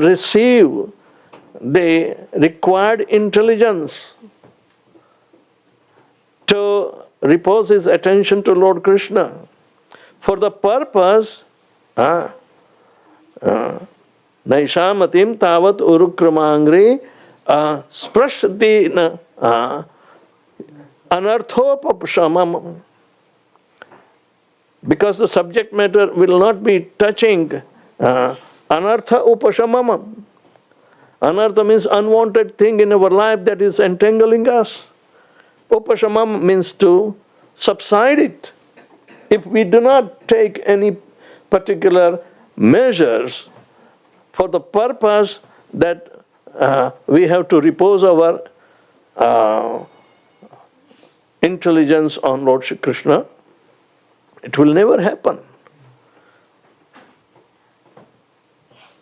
receive the required intelligence to repose his attention to Lord Krishna for the purpose Naishamatim tavat urukramangri sprashati anarthopapshamam. Because the subject matter will not be touching anartha upashamam. Anartha means unwanted thing in our life that is entangling us. Upashamam means to subside it. If we do not take any particular measures for the purpose that we have to repose our intelligence on Lord Shri Krishna, it will never happen.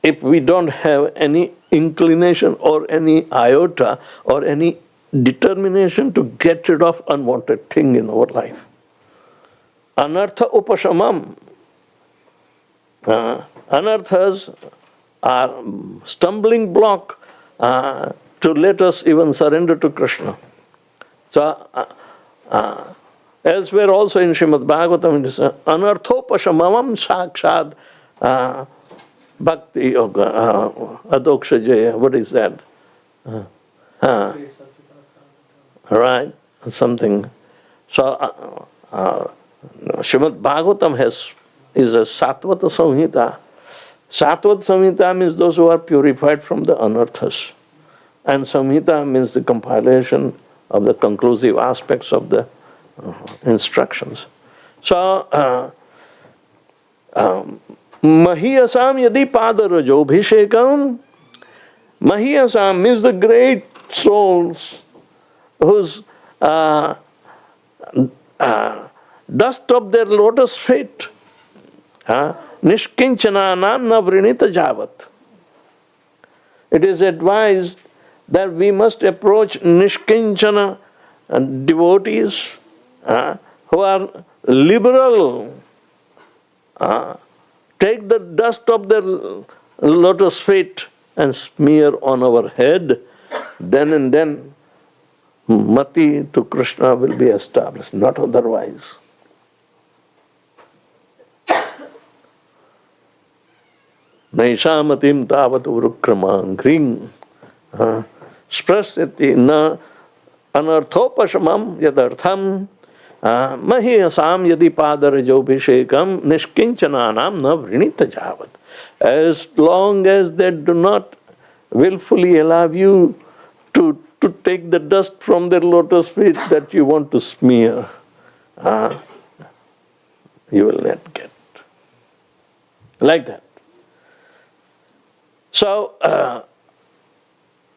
If we don't have any inclination or any iota or any determination to get rid of unwanted thing in our life. Anartha upashamam. Anarthas are stumbling block to let us even surrender to Krishna. So, elsewhere also in Srimad Bhagavatam it is anarthopashamamam sakshad bhakti yoga adoksha jaya. What is that? Right? Something. So, Srimad Bhagavatam is a Satvata Samhita. Satvata Samhita means those who are purified from the anarthas. And Samhita means the compilation of the conclusive aspects of the instructions. So, Mahiyasam yadi padarajobhishekam. Mahiyasam means the great souls whose dust of their lotus feet nishkinchana na vrinita javat. It is advised that we must approach nishkinchana devotees who are liberal. Take the dust of their lotus feet and smear on our head. Then and then mati to Krishna will be established, not otherwise. Naishamatim tavat urukramangring sprasyati na anarthopashamam yadartham mahiyasam yadi padarajobhishekam nishkinchananam na vrinita javat. As long as they do not willfully allow you to take the dust from their lotus feet that you want to smear, you will not get. Like that. So,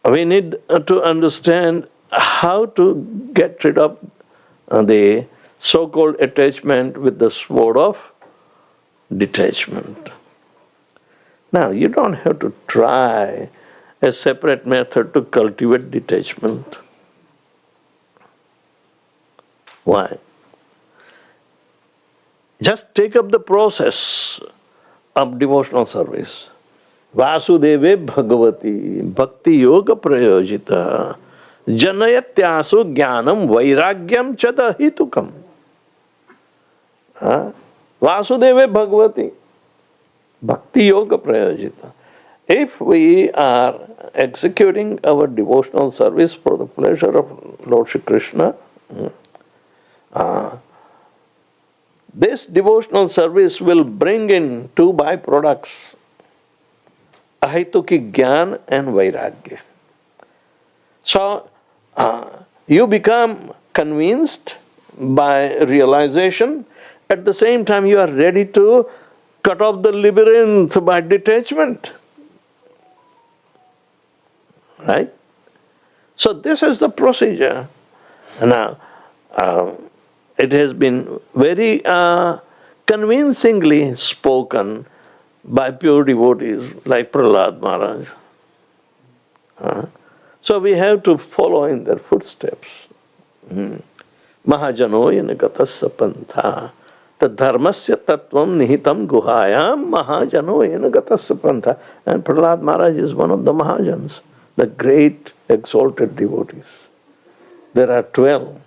we need to understand how to get rid of the so-called attachment with the sword of detachment. Now, you don't have to try a separate method to cultivate detachment. Why? Just take up the process of devotional service. Vasudeve Bhagavati Bhakti Yoga Prayojita Janayatyasu Jnanam Vairagyam Chadahitukam. Vasudeve Bhagavati Bhakti Yoga Prayojita. If we are executing our devotional service for the pleasure of Lord Shri Krishna, this devotional service will bring in two byproducts, ahituki jnana and vairagya. So, you become convinced by realization, at the same time you are ready to cut off the labyrinth by detachment. Right? So this is the procedure. Now, it has been very convincingly spoken by pure devotees like Prahlad Maharaj. So we have to follow in their footsteps. Mahajano yanagatasya pantha tadharmasya tattvam nihitam guhayam mahajano yanagatasya pantha. And Prahlad Maharaj is one of the Mahajans, the great exalted devotees. There are 12.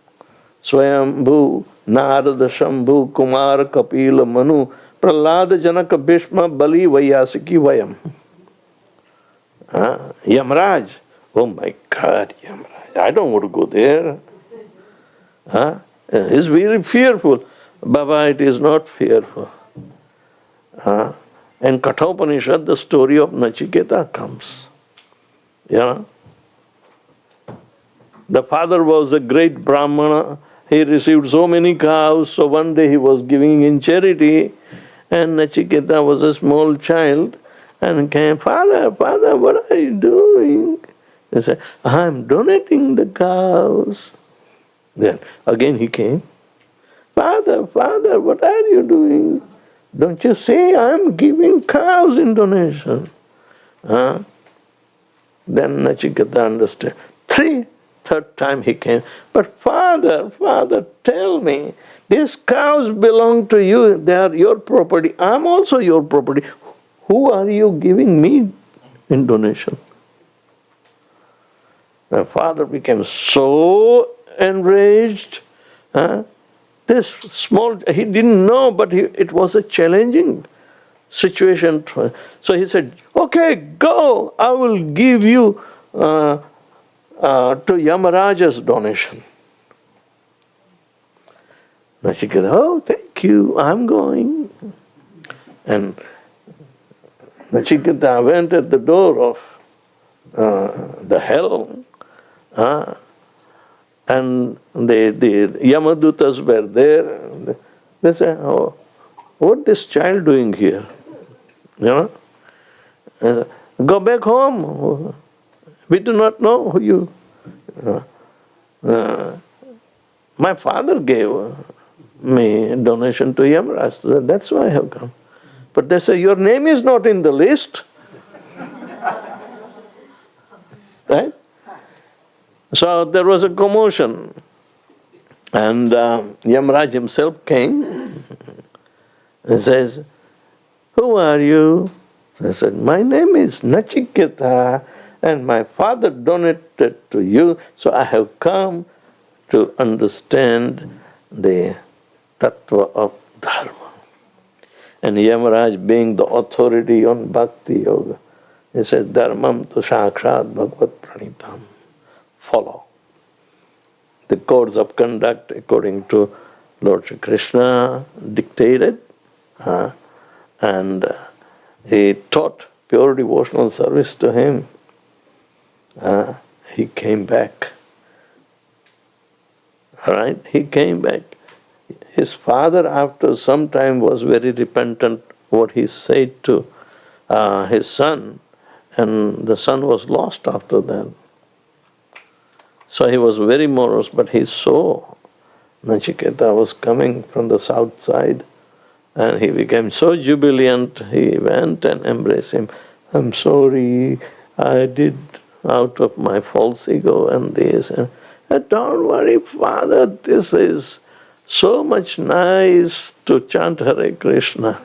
Swayambhu, Narada, Shambhu, Kumar, Kapila, Manu, Prahlada, Janaka, Bhishma, Bali, Vayasiki, Vayam. Yamraj. Oh my God, Yamraj. I don't want to go there. It's very fearful. Baba, it is not fearful. In Kathopanishad, the story of Nachiketa comes. The father was a great Brahmana. He received so many cows, so one day he was giving in charity, and Nachiketa was a small child, and came, Father, what are you doing? He said, I'm donating the cows. Then again he came, Father, what are you doing? Don't you see I'm giving cows in donation? Then Nachiketa understood. Third time he came, but Father, tell me, these cows belong to you, they are your property, I'm also your property. Who are you giving me in donation? My father became so enraged. This small, he didn't know, but it was a challenging situation. So he said, okay, go, I will give you to Yamaraja's donation. Nachiketa, oh, thank you, I'm going. And Nachiketa went at the door of the hell, and the Yamadutas were there. They said, oh, what this child doing here? Go back home. We do not know who you. My father gave me donation to Yamaraj. So that's why I have come. But they say, your name is not in the list. Right? So there was a commotion. And Yamaraj himself came and says, who are you? So I said, my name is Nachiketa, and my father donated to you, so I have come to understand the tattva of dharma. And Yamaraj, being the authority on bhakti yoga, he said, dharmam tu sakshat bhagavad pranitam. Follow the codes of conduct according to Lord Shri Krishna dictated, and he taught pure devotional service to him. He came back. Right? He came back. His father, after some time, was very repentant what he said to his son, and the son was lost after that. So he was very morose, but he saw Nachiketa was coming from the south side, and he became so jubilant. He went and embraced him. I'm sorry, I did out of my false ego and this. And don't worry, Father, this is so much nice to chant Hare Krishna.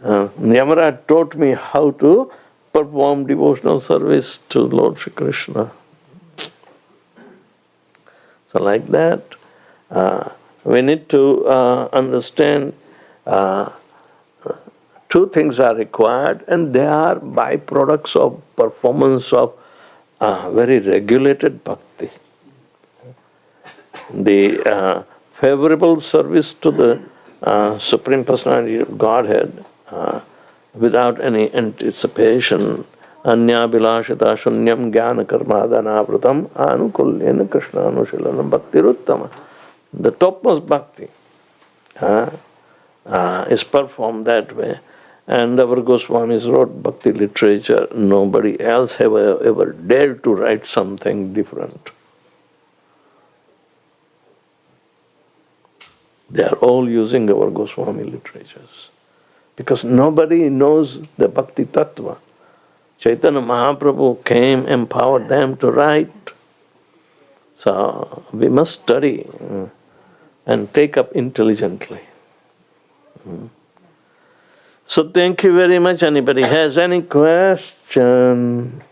Yamaraj taught me how to perform devotional service to Lord Shri Krishna. So like that, we need to understand two things are required, and they are byproducts of performance of very regulated bhakti. The favorable service to the Supreme Personality of Godhead without any anticipation, Anyabhilashita shunyam jnana karmadhanavrutam anukulyena krishna anushilanam bhaktiruttama. The topmost bhakti is performed that way. And our Goswamis wrote bhakti literature. Nobody else ever dared to write something different. They are all using our Goswami literatures. Because nobody knows the bhakti tattva. Chaitanya Mahaprabhu came, empowered them to write. So we must study and take up intelligently. So thank you very much. Anybody has any question?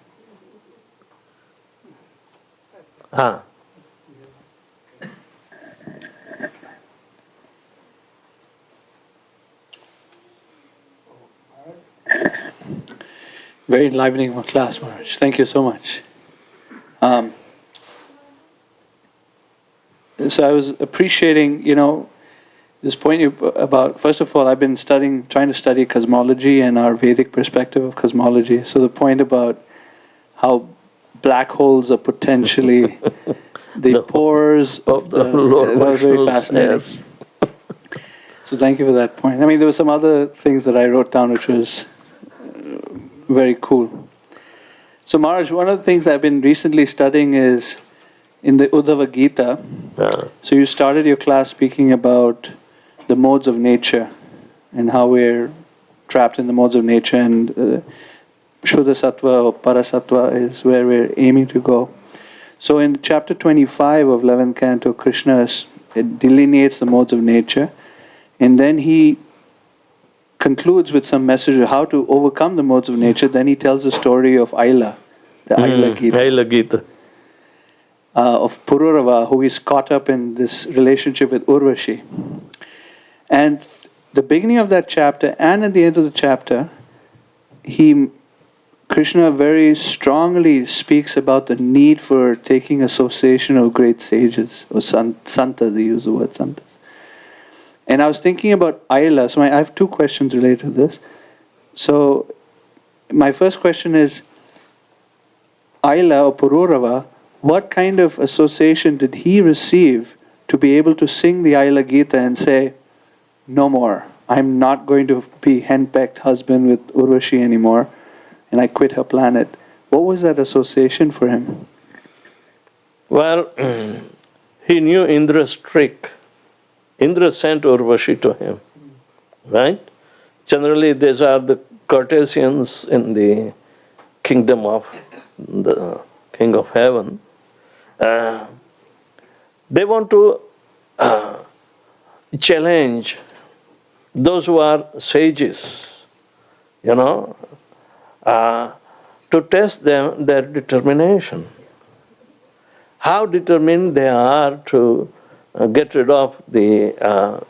Very enlivening class, Maharaj. Thank you so much. So I was appreciating, this point about, first of all, I've been trying to study cosmology and our Vedic perspective of cosmology. So the point about how black holes are potentially the pores of the Lord that was very Vishnu's fascinating. hairs. So thank you for that point. I mean, there were some other things that I wrote down which was very cool. So Maharaj, one of the things I've been recently studying is in the Uddhava Gita. So you started your class speaking about the modes of nature and how we're trapped in the modes of nature, and Shuddha Sattva or Parasattva is where we're aiming to go. So in chapter 25 of 11th canto, Krishna delineates the modes of nature, and then he concludes with some message of how to overcome the modes of nature. Then he tells the story of Aila, the Aila Gita. Aila Gita. Of Pururava, who is caught up in this relationship with Urvashi. And the beginning of that chapter and at the end of the chapter, Krishna very strongly speaks about the need for taking association of great sages, or santas, he used the word santas. And I was thinking about Aila, so I have two questions related to this. So my first question is, Aila or Pururava, what kind of association did he receive to be able to sing the Aila Gita and say, no more, I'm not going to be henpecked husband with Urvashi anymore, and I quit her planet? What was that association for him? Well, he knew Indra's trick. Indra sent Urvashi to him, right? Generally, these are the courtesians in the kingdom of the king of heaven. They want to challenge those who are sages, to test their determination. How determined they are to get rid of the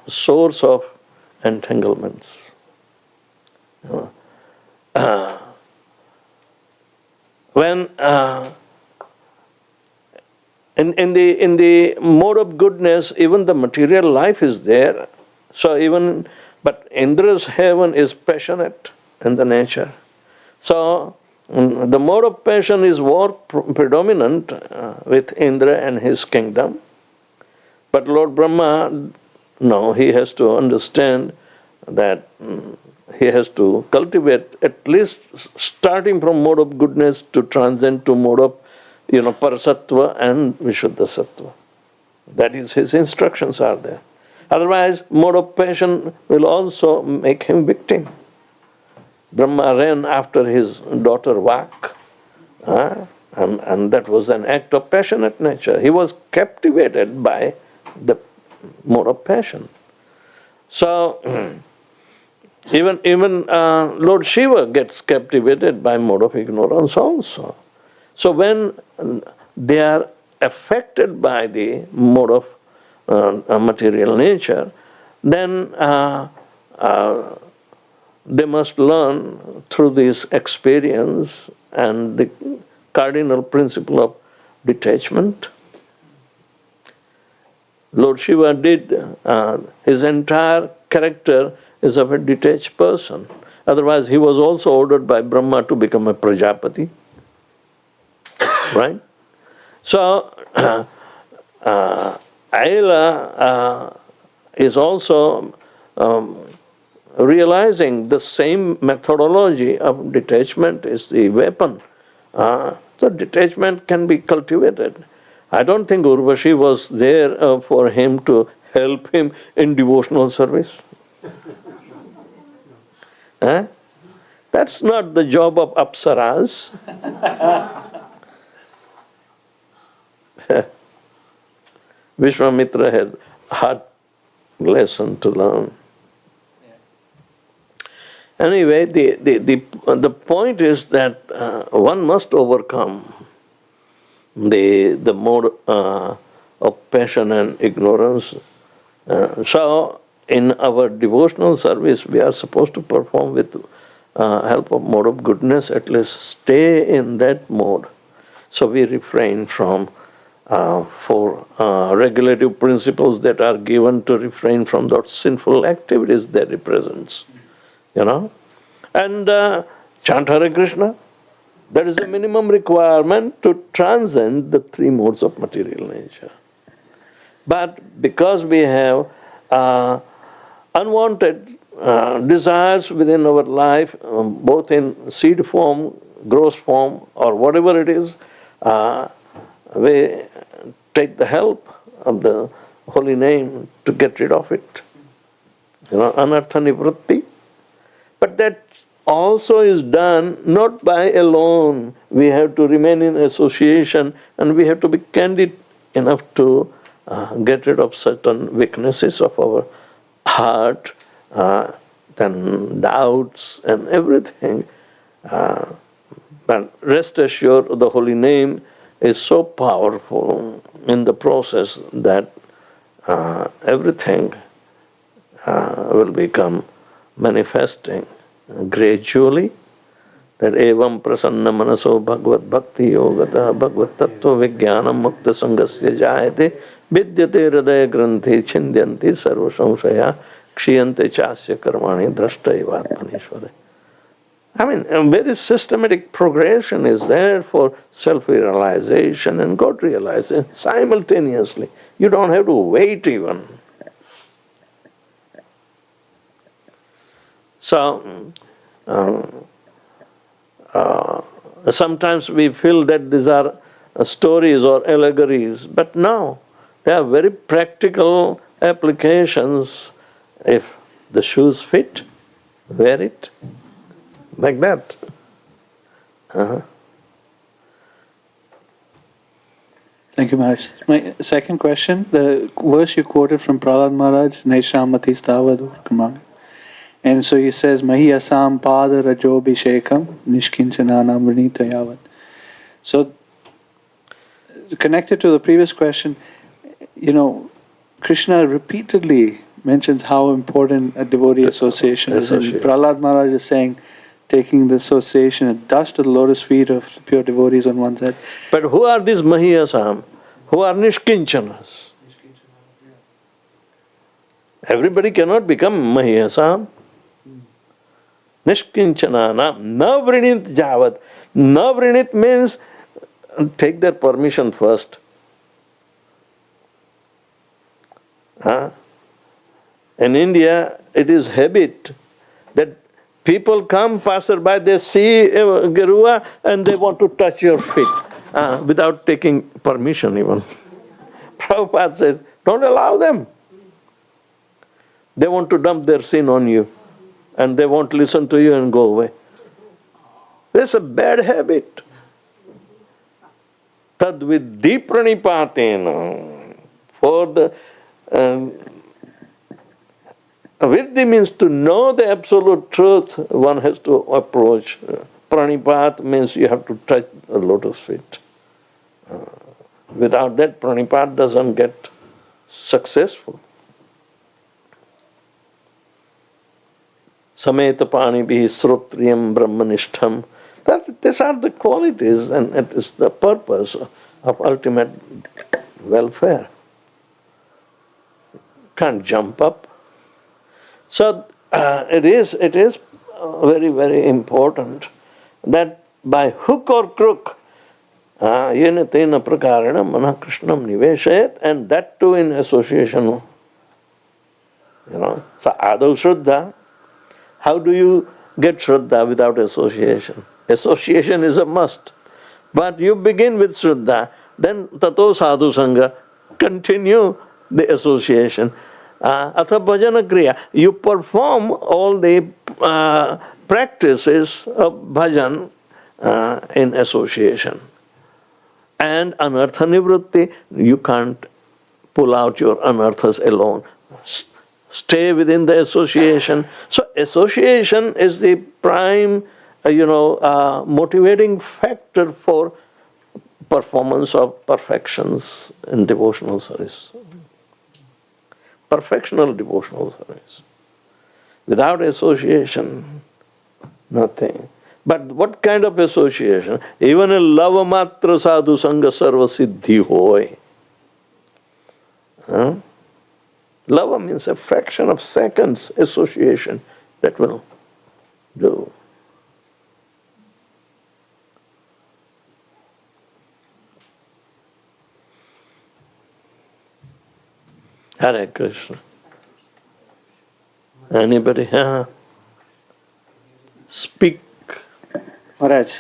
source of entanglements. When in the mode of goodness, even the material life is there. So but Indra's heaven is passionate in the nature. So the mode of passion is more predominant with Indra and his kingdom. But Lord Brahma, no, he has to understand that he has to cultivate, at least starting from mode of goodness to transcend to mode of Parasattva and Vishuddha Sattva. That is, his instructions are there. Otherwise, mode of passion will also make him victim. Brahma ran after his daughter Vak, and that was an act of passionate nature. He was captivated by the mode of passion. So, even Lord Shiva gets captivated by mode of ignorance also. So when they are affected by the mode of material nature, then they must learn through this experience and the cardinal principle of detachment. Lord Shiva did, his entire character is of a detached person. Otherwise, he was also ordered by Brahma to become a Prajapati. Right? So, Aila is also realizing the same methodology of detachment is the weapon. So detachment can be cultivated. I don't think Urvashi was there for him to help him in devotional service. That's not the job of Apsaras. Vishwamitra had hard lesson to learn. Anyway, the point is that one must overcome the mode of passion and ignorance. So, in our devotional service, we are supposed to perform with help of mode of goodness, at least stay in that mode. So we refrain from four regulative principles that are given to refrain from those sinful activities that represents, And chant Hare Krishna. That is the minimum requirement to transcend the three modes of material nature. But because we have unwanted desires within our life, both in seed form, gross form, or whatever it is, we take the help of the holy name to get rid of it. Anartha nivritti. But that also is done not by alone. We have to remain in association, and we have to be candid enough to get rid of certain weaknesses of our heart, then doubts and everything. But rest assured, the holy name is so powerful in the process that everything will become manifesting gradually. That evam prasanna manaso bhagavad bhakti yogata bhagavad tattva vijnanam mukta sangasya jayate vidyate hridaya granthi chindyanti sarva samsaya kshiyante chasya karmani drashtaiva atmanishvare. I mean, a very systematic progression is there for self-realization and God realization simultaneously. You don't have to wait even. So, sometimes we feel that these are stories or allegories, but no, they are very practical applications. If the shoes fit, wear it. Like that. Thank you, Maharaj. My second question, the verse you quoted from Prahlad Maharaj, Naishamati Stavadu. And so he says, Mahi asam pada rajobhishekam nishkinchananam vrinita yavat. So, connected to the previous question, Krishna repeatedly mentions how important a devotee association is. And Prahlad Maharaj is saying, taking the association and dust to the lotus feet of pure devotees on one's head. But who are these Mahiyasam? Who are Nishkinchanas? Everybody cannot become Mahiyasam. Nishkinchanana, na vrinit javat. Na vrinit means take their permission first. In India, it is habit that people come, passerby, they see Gerua and they want to touch your feet without taking permission even. Prabhupada says, don't allow them. They want to dump their sin on you and they won't listen to you and go away. That's a bad habit. Tad vidhi pranipatena. For the Vidhi means to know the absolute truth, one has to approach. Pranipat means you have to touch the lotus feet. Without that, pranipat doesn't get successful. Sameta panibhi srotriyam brahmanishtham. These are the qualities and it is the purpose of ultimate welfare. Can't jump up. So it is very, very important that by hook or crook, yena tena prakarana mana krishnam niveshayat, and that too in association. So adau shraddha. How do you get shraddha without association? Association is a must. But you begin with shraddha, then tato sadhu sangha, continue the association. Atha bhajana kriya, you perform all the practices of bhajan in association. And anartha nivritti, you can't pull out your anarthas alone. Stay within the association. So association is the prime, motivating factor for performance of perfections in devotional service. Perfectional devotional service. Without association, Nothing. But what kind of association? Even a lava matra sadhu sangha sarva siddhi hoy. Huh? Lava means a fraction of seconds association that will do. Hare Krishna. Anybody? Speak. Maharaj,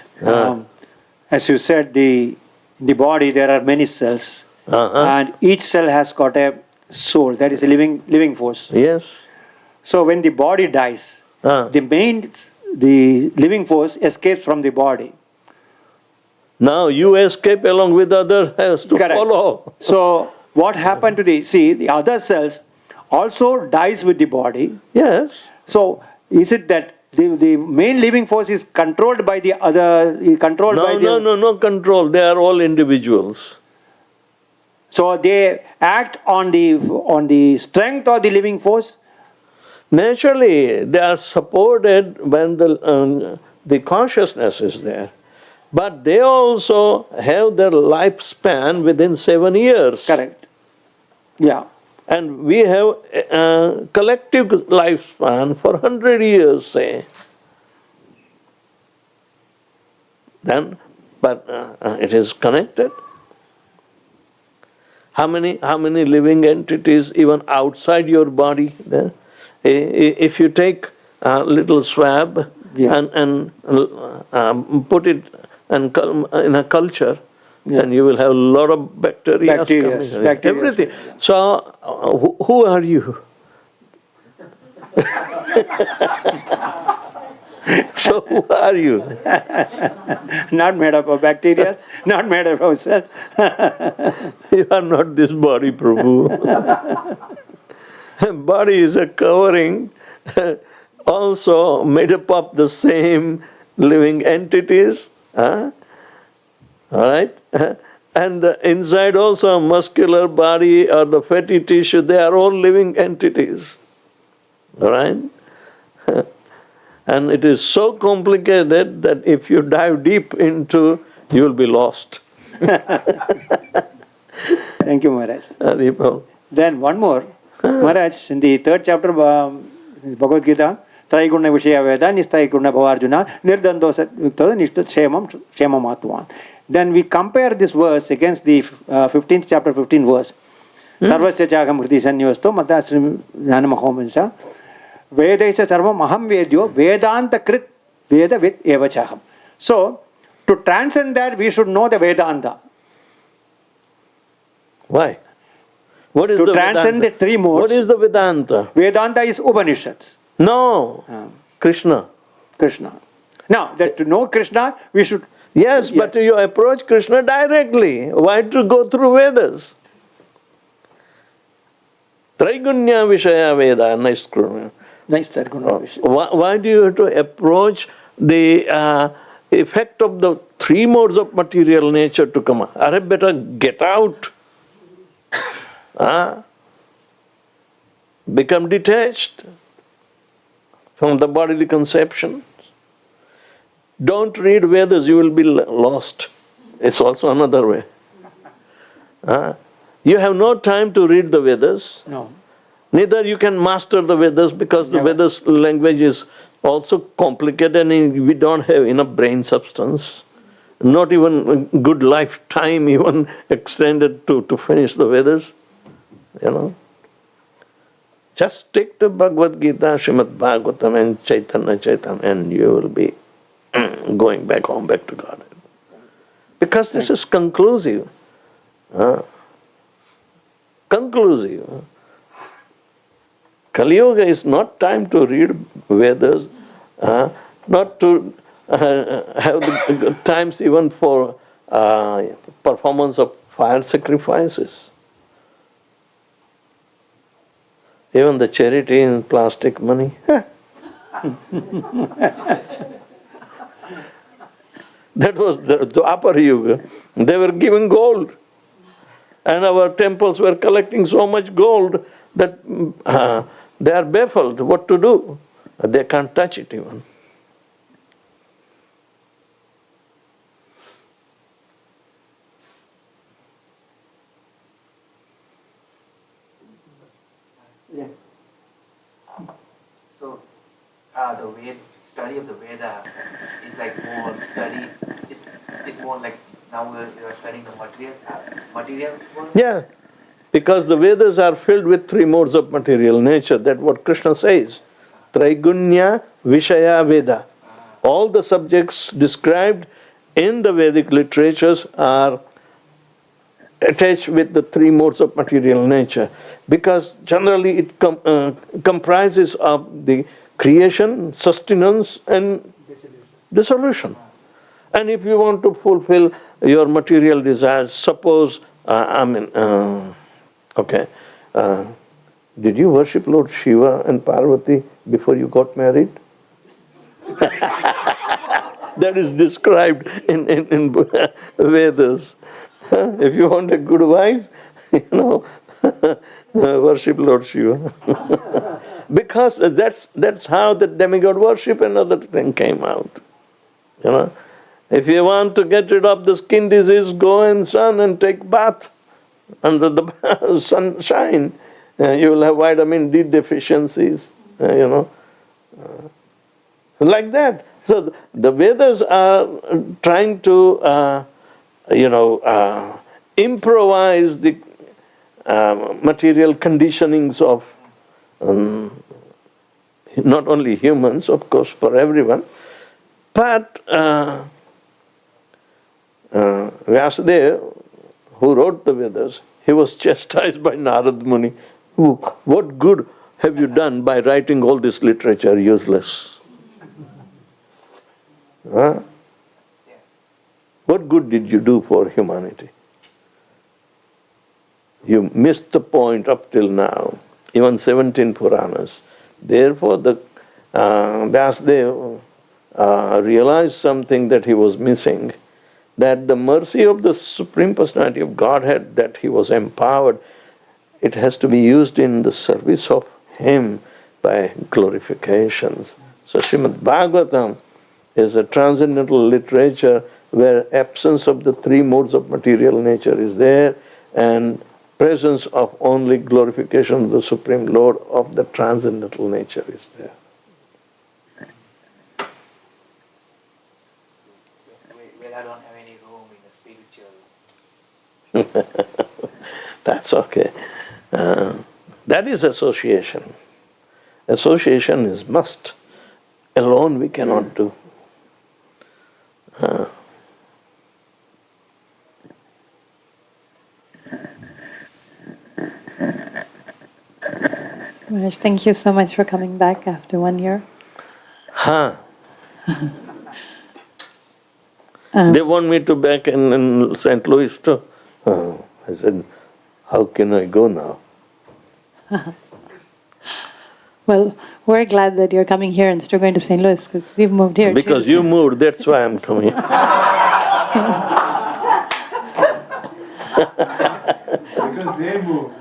as you said, in the body there are many cells, and each cell has got a soul, that is a living force. Yes. So when the body dies, the living force escapes from the body. Now you escape along with others has to Correct. follow. So what happened to the other cells also dies with the body. Yes. So is it that the main living force is controlled by the other, No control. They are all individuals. So they act on the strength of the living force? Naturally, they are supported when the consciousness is there. But they also have their lifespan within 7 years. Correct. Yeah. And we have a collective lifespan for 100 years, say. Then, but it is connected. How many living entities even outside your body there? If you take a little swab and put it in a culture, then you will have a lot of bacteria coming. Everything. So, who are you? So, who are you? Not made up of bacteria, not made up of cells. You are not this body, Prabhu. Body is a covering, also made up of the same living entities. All right? And the inside also muscular body or the fatty tissue, they are all living entities. All right? And it is so complicated that if you dive deep into, you will be lost. Thank you, Maharaj. Haribol. Then one more. Maharaj, in the 3rd chapter of Bhagavad Gita, Traiguna Vishaya Veda, Nistaiguna Bhavarjuna, Nirdandosat Nishtat Shemam Atman. Then we compare this verse against the 15th chapter, 15th verse. Sarvasya Chagam Hriti Sanyasto, Matasrim Jnanamahomansa, Vedavyasa Sarvam Aham Vedyo, Vedanta Krit Veda Vid Evachaham. So, to transcend that, we should know the Vedanta. Why? What is To the transcend Vedanta? the 3 modes. What is the Vedanta? Vedanta is Upanishads. No. Krishna. Krishna. Now, that to know Krishna, we should... Yes, but you approach Krishna directly. Why to go through Vedas? Traigunya Vishaya Veda, nice. Why do you have to approach the effect of the 3 modes of material nature to come? Are better get out. Become detached from the bodily conception. Don't read Vedas, you will be lost. It's also another way. You have no time to read the Vedas. No. Neither you can master the Vedas because the Vedas language is also complicated and we don't have enough brain substance. Not even a good lifetime even extended to finish the Vedas. You know. Just stick to Bhagavad Gita, Srimad Bhagavatam and Chaitanya, and you will be going back home, back to God. Because this is conclusive. Conclusive. Kali Yuga is not time to read Vedas, not to have the good times even for performance of fire sacrifices. Even the charity in plastic money. That was the Upper Yuga. They were giving gold. And our temples were collecting so much gold that they are baffled what to do. They can't touch it even. study of the Veda is like more study, it's more like now we are studying the material world? Yeah, because the Vedas are filled with three modes of material nature. That's what Krishna says. Traigunya Vishaya Veda. All the subjects described in the Vedic literatures are attached with the three modes of material nature, because generally it comprises of the creation, sustenance and dissolution. And if you want to fulfill your material desires, suppose, did you worship Lord Shiva and Parvati before you got married? That is described in Vedas. If you want a good wife, worship Lord Shiva. Because that's how the demigod worship and other thing came out. If you want to get rid of the skin disease, go in sun and take bath under the sunshine. You will have vitamin D deficiencies, like that. So the Vedas are trying to, improvise the material conditionings of not only humans, of course, for everyone, but Vyasadeva, who wrote the Vedas, he was chastised by Narad Muni. What good have you done by writing all this literature? Useless. Huh? What good did you do for humanity? You missed the point up till now, even 17 Puranas. Therefore, the Vyasadeva realized something that he was missing, that the mercy of the Supreme Personality of Godhead, that he was empowered, it has to be used in the service of him by glorifications. So Srimad Bhagavatam is a transcendental literature where absence of the three modes of material nature is there and presence of only glorification of the Supreme Lord of the transcendental nature is there. Well, I don't have any room in the spiritual. That's okay. That is association. Association is must. Alone we cannot do. Maharaj, thank you so much for coming back after 1 year. They want me to back in St. Louis too. I said, how can I go now? Well, we're glad that you're coming here instead of going to St. Louis, because we've moved here Because too. you moved, that's why I'm coming. Because they moved.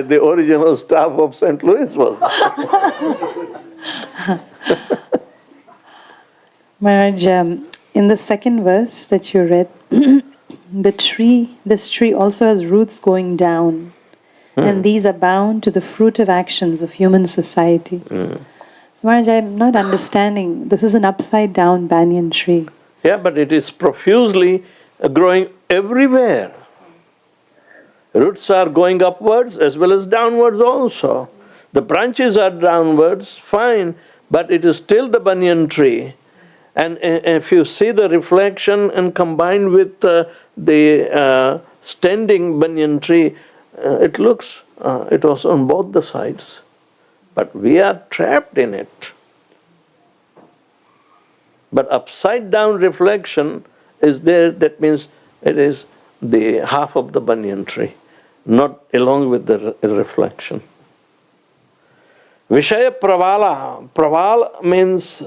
The original staff of St. Louis was. Maharaj, in the second verse that you read, this tree also has roots going down, and these are bound to the fruit of actions of human society. So Maharaj, I'm not understanding. This is an upside down banyan tree. Yeah, but it is profusely growing everywhere. Roots are going upwards as well as downwards also. The branches are downwards, fine, but it is still the banyan tree. And if you see the reflection and combined with the standing banyan tree, it looks, it was on both the sides. But we are trapped in it. But upside down reflection is there, that means it is the half of the banyan tree, not along with the reflection. Vishaya pravala. Praval means,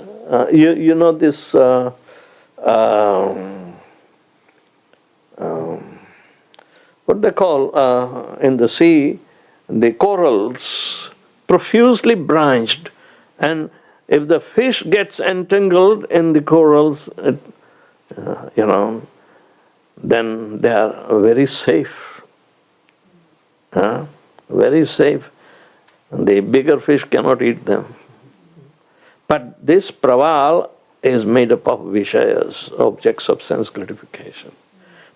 you know this, what they call in the sea, the corals, profusely branched. And if the fish gets entangled in the corals, then they are very safe. Very safe. The bigger fish cannot eat them. But this praval is made up of vishayas, objects of sense gratification.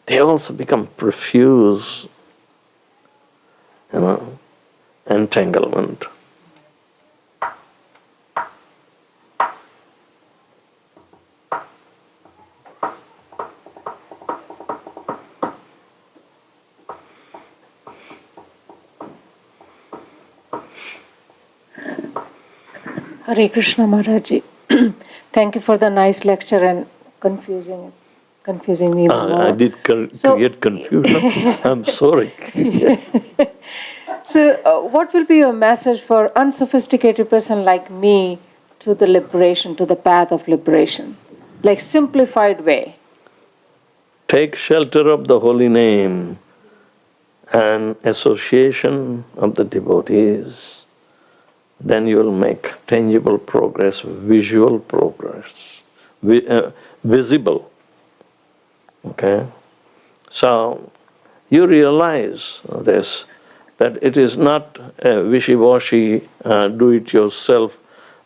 They also become profuse, entanglement. Hare Krishna Maharaji. Thank you for the nice lecture and confusing me. I did create confusion. I'm sorry. So, what will be your message for unsophisticated person like me to the liberation, to the path of liberation? Like simplified way. Take shelter of the holy name and association of the devotees. Then you will make tangible progress, visual progress, visible. Okay? So, you realize this, that it is not a wishy-washy, do-it-yourself,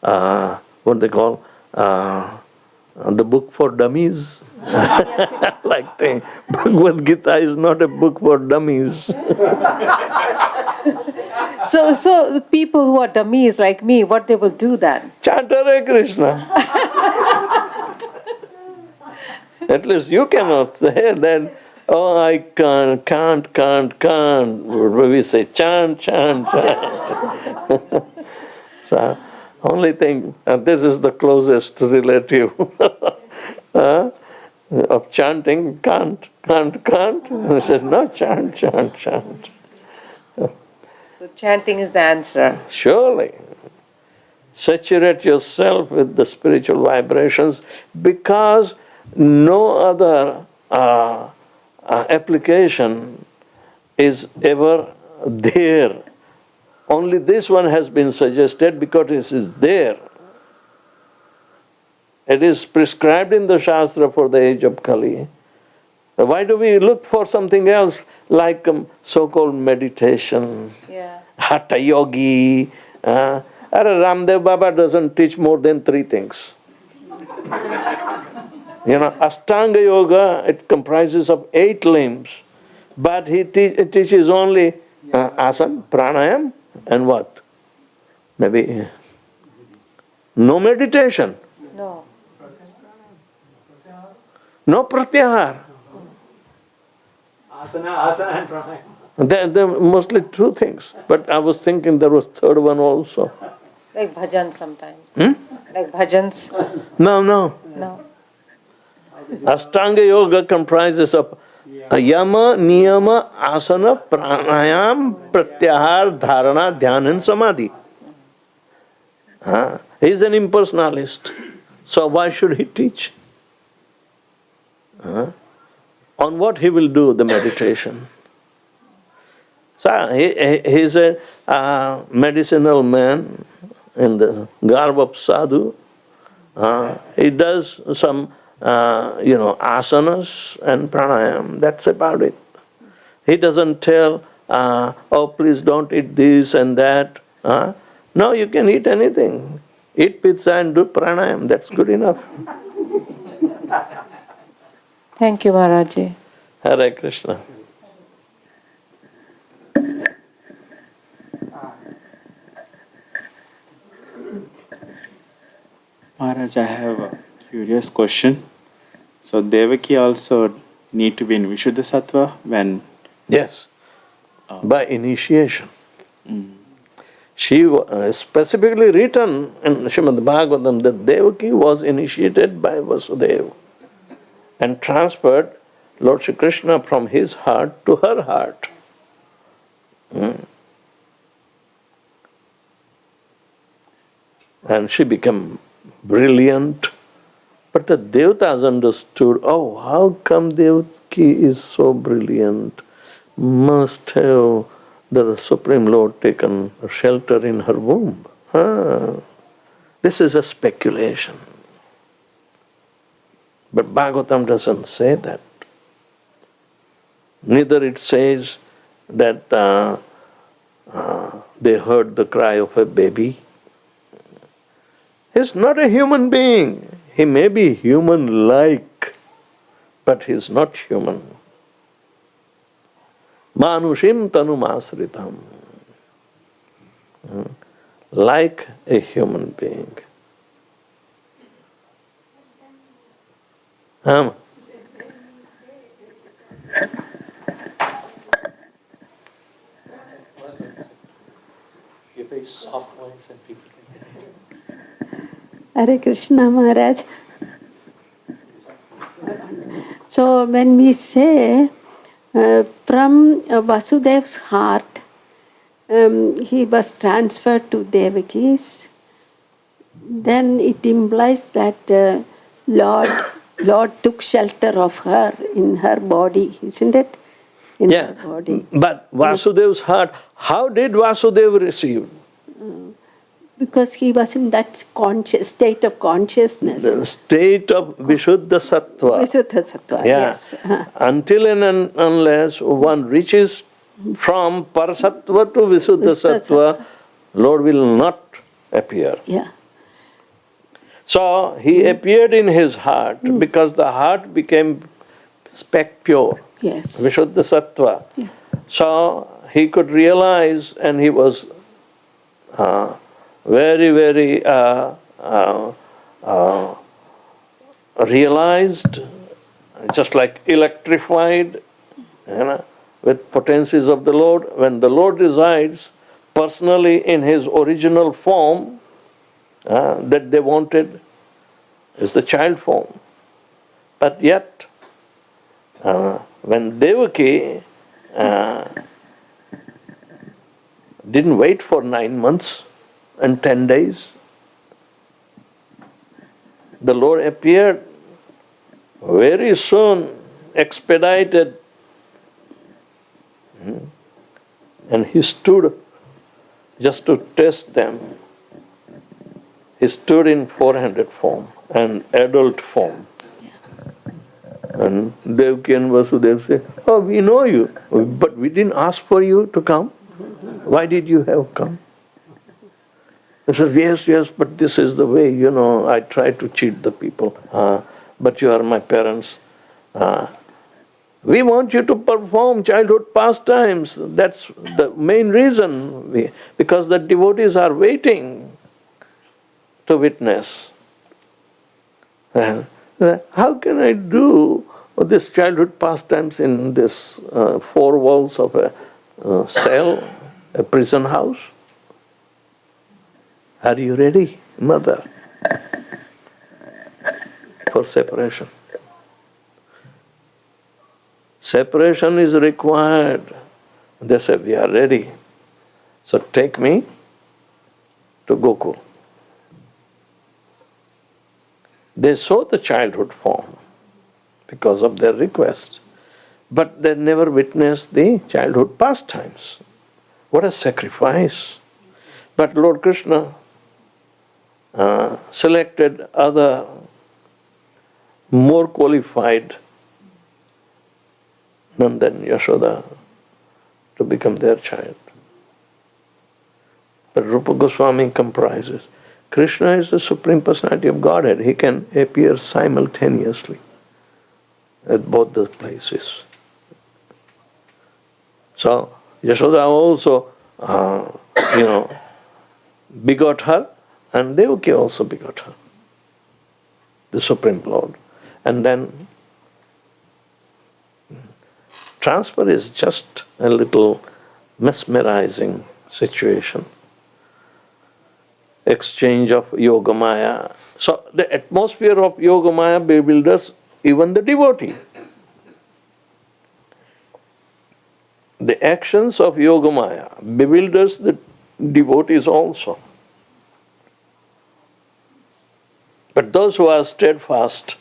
what they call, the book for dummies. Like the Bhagavad Gita is not a book for dummies. So people who are dummies like me, what they will do then? Chant Hare Krishna. At least you cannot say that, oh, I can't. We say chant. So, only thing, this is the closest relative of chanting, can't. I said, no, chant. So chanting is the answer. Surely. Saturate yourself with the spiritual vibrations, because no other application is ever there. Only this one has been suggested because it is there. It is prescribed in the Shastra for the age of Kali. Why do we look for something else like so-called meditation, Hatha Yogi? Ramdev Baba doesn't teach more than 3 things. Ashtanga Yoga, it comprises of 8 limbs, but it teaches only asana, pranayam, and what? Maybe no meditation. No pratyahar. Asana and pranayama. They're mostly 2 things. But I was thinking there was 3rd one also. Like bhajans sometimes. Like bhajans. No. Ashtanga Yoga comprises of yama, niyama, asana, pranayam, pratyahar, dharana, dhyana, and samadhi. He's an impersonalist. So why should he teach? On what he will do the meditation? So he's a medicinal man in the garb of sadhu. He does some asanas and pranayam. That's about it. He doesn't tell, oh, please don't eat this and that. No, you can eat anything. Eat pizza and do pranayam. That's good enough. Thank you, Maharaji. Hare Krishna. Maharaj, I have a curious question. So Devaki also need to be in Vishuddha Sattva when... Yes, by initiation. She specifically written in Srimad Bhagavatam that Devaki was initiated by Vasudeva and transferred Lord Shri Krishna from his heart to her heart. And she became brilliant. But the Devatas understood, oh, how come Devaki is so brilliant? Must have the Supreme Lord taken shelter in her womb. This is a speculation. But Bhagavatam doesn't say that. Neither it says that they heard the cry of a baby. He's not a human being. He may be human-like, but he's not human. Manushim tanumasritam. Like a human being. You're very soft voice and people can Hare Krishna Maharaj. So when we say from Vasudev's heart, he was transferred to Devaki's, then it implies that Lord took shelter of her in her body, isn't it? In Yeah, her body. but Vasudev's heart, how did Vasudeva receive? Because he was in that state of consciousness. The state of Vishuddha Sattva. Visuddha Sattva, Yeah. yes. Until and unless one reaches from Parasattva to Visuddha Visuddha Sattva, Lord will not appear. Yeah. So he appeared in his heart because the heart became pure, Yes. Vishuddha Sattva. Yeah. So he could realize, and he was very, very realized, just like electrified, with potencies of the Lord. When the Lord resides personally in his original form that they wanted, is the child form. But yet, when Devaki didn't wait for 9 months and 10 days, the Lord appeared very soon, expedited, and he stood just to test them. He stood in 400 form, an adult form. And Devaki and Vasudeva say, "Oh, we know you, but we didn't ask for you to come. Why did you have come?" He said, yes, but this is the way, I try to cheat the people. But you are my parents. We want you to perform childhood pastimes. That's the main reason. Because the devotees are waiting to witness. How can I do this childhood pastimes in this 4 walls of a cell, a prison house? Are you ready, mother, for separation? Separation is required. They said, we are ready. So take me to Gokul. They saw the childhood form because of their request, but they never witnessed the childhood pastimes. What a sacrifice. But Lord Krishna selected other more qualified Nanda and Yashoda to become their child. But Rupa Goswami comprises. Krishna is the Supreme Personality of Godhead. He can appear simultaneously at both the places. So Yashoda also, begot her, and Devaki also begot her, the Supreme Lord. And then transfer is just a little mesmerizing situation. Exchange of Yogamaya. So the atmosphere of Yogamaya bewilders even the devotee. The actions of Yogamaya bewilders the devotees also. But those who are steadfast,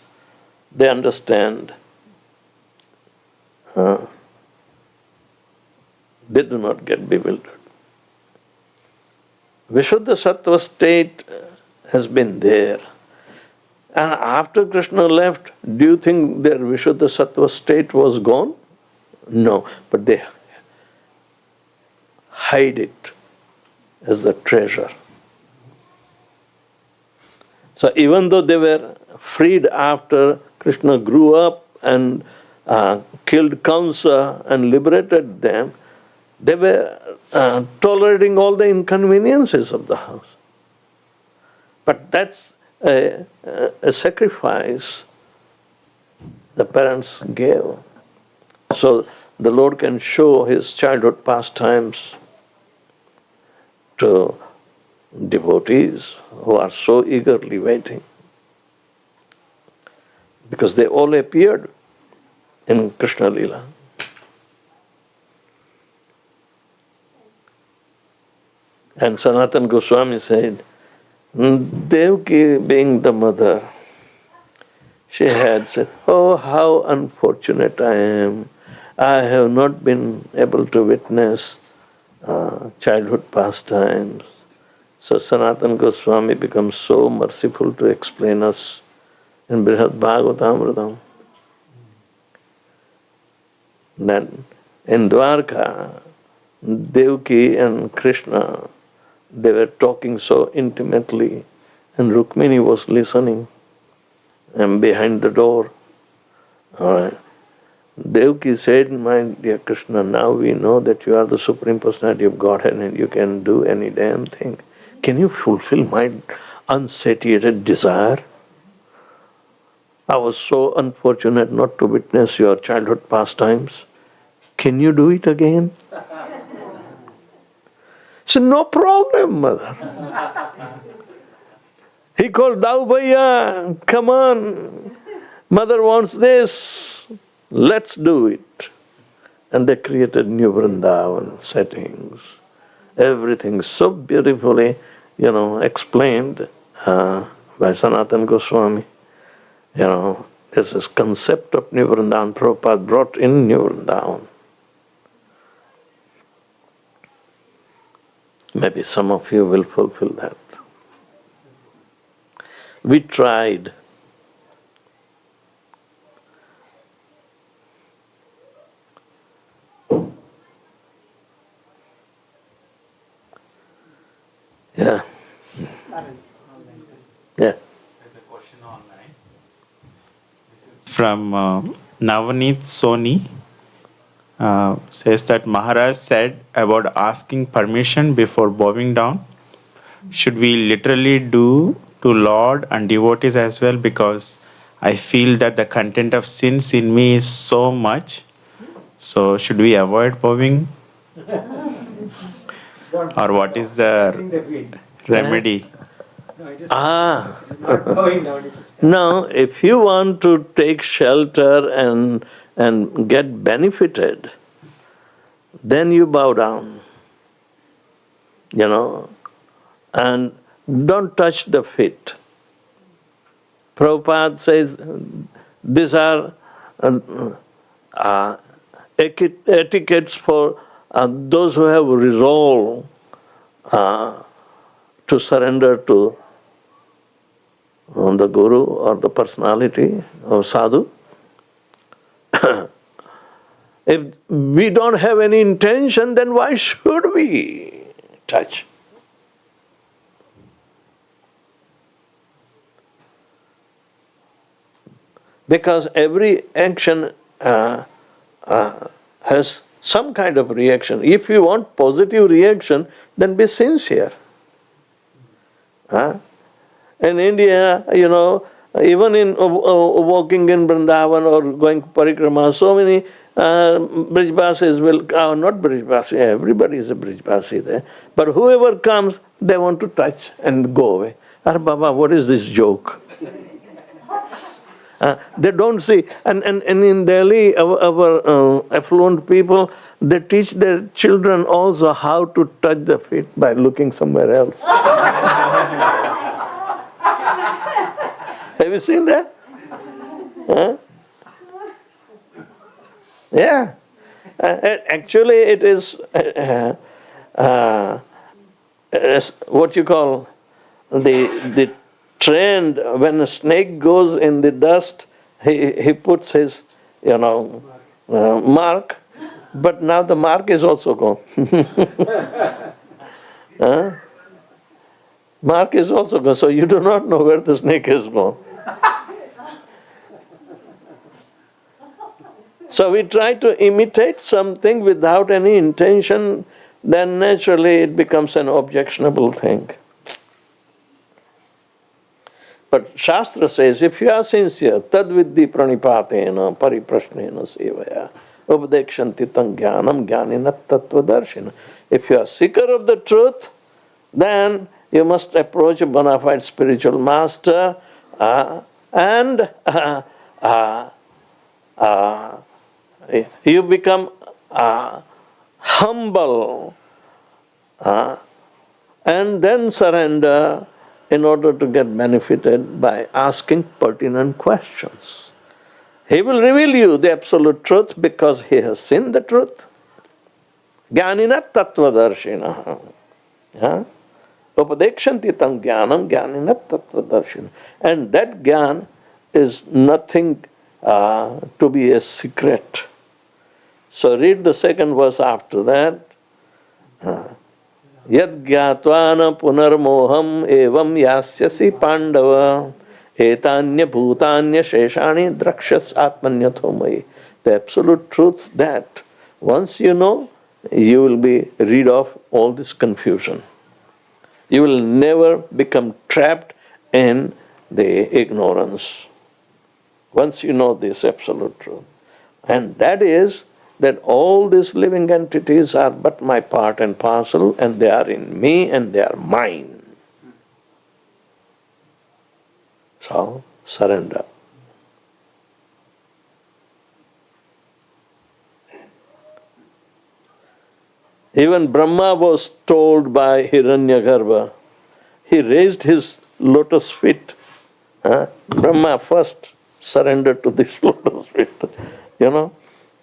they understand. They do not get bewildered. Vishuddha Sattva state has been there. And after Krishna left, do you think their Vishuddha Sattva state was gone? No, but they hide it as the treasure. So even though they were freed after Krishna grew up and killed Kamsa and liberated them, they were tolerating all the inconveniences of the house. But that's a sacrifice the parents gave. So the Lord can show his childhood pastimes to devotees who are so eagerly waiting. Because they all appeared in Krishna Lila. And Sanatana Goswami said, Devaki being the mother, she had said, oh, how unfortunate I am. I have not been able to witness childhood pastimes. So Sanatana Goswami becomes so merciful to explain us in Bhagavatamritam. Then in Dwarka, Devaki and Krishna, they were talking so intimately, and Rukmini was listening and behind the door. Devaki said, my dear Krishna, now we know that you are the Supreme Personality of Godhead and you can do any damn thing. Can you fulfill my unsatiated desire? I was so unfortunate not to witness your childhood pastimes. Can you do it again? So no problem, mother. He called Daubhaiya, come on, mother wants this, let's do it. And they created new Vrindavan settings. Everything so beautifully, explained by Sanatana Goswami. This is concept of New Vrindavan. Prabhupada brought in New Vrindavan. Maybe some of you will fulfill that. We tried. Yeah. Yeah. There's a question online. From Navneet Soni. Says that Maharaj said about asking permission before bowing down. Should we literally do to Lord and devotees as well? Because I feel that the content of sins in me is so much. So should we avoid bowing? Or what is the remedy? Now, if you want to take shelter and get benefited, then you bow down, and don't touch the feet. Prabhupada says these are etiquettes for those who have resolved to surrender to the Guru or the personality or sadhu. If we don't have any intention, then why should we touch? Because every action has some kind of reaction. If you want positive reaction, then be sincere. In India, even in walking in Vrindavan or going parikrama, so many Brijbasis will, not Brijbasi, everybody is a Brijbasi there, but whoever comes, they want to touch and go away. Baba, what is this joke? They don't see, and in Delhi, our affluent people, they teach their children also how to touch the feet by looking somewhere else. Have you seen that? Yeah. Actually, it is what you call the trend. When a snake goes in the dust, he puts his mark. But now the mark is also gone. Huh? Mark is also gone, so you do not know where the snake is gone. So we try to imitate something without any intention, then naturally it becomes an objectionable thing. But Shastra says, if you are sincere, tad viddhi pranipatena pariprashnena sevaya upadekshanti tam jnanam jnanina tattvadarshina. If you are seeker of the truth, then you must approach a bona fide spiritual master and you become humble and then surrender in order to get benefited by asking pertinent questions. He will reveal you the absolute truth because he has seen the truth. Jnanina tattvadarshina. Upadekshanti tam jnanam jnanina tattvadarshina. And that jnana is nothing to be a secret. So read the second verse after that. Yad gyatva punarmoham evam yasyasi pandava etanya bhutanya sheshani drakshas atmanyatho. The absolute truth that once you know, you will be rid of all this confusion. You will never become trapped in the ignorance. Once you know this absolute truth. And that is that all these living entities are but my part and parcel, and they are in me and they are mine. So, surrender. Even Brahma was told by Hiranyagarbha, he raised his lotus feet. Brahma first surrendered to this lotus feet,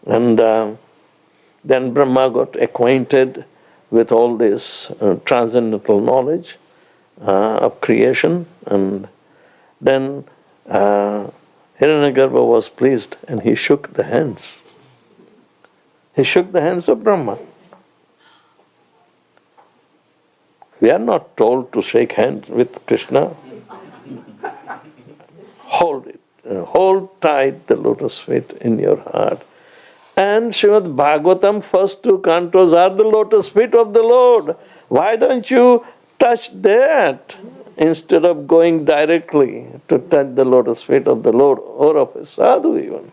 and then Brahma got acquainted with all this transcendental knowledge of creation, and then Hiranyagarbha was pleased and he shook the hands. He shook the hands of Brahma. We are not told to shake hands with Krishna. Hold it. Hold tight the lotus feet in your heart. And Srimad Bhagavatam first two cantos are the lotus feet of the Lord. Why don't you touch that instead of going directly to touch the lotus feet of the Lord or of a sadhu even?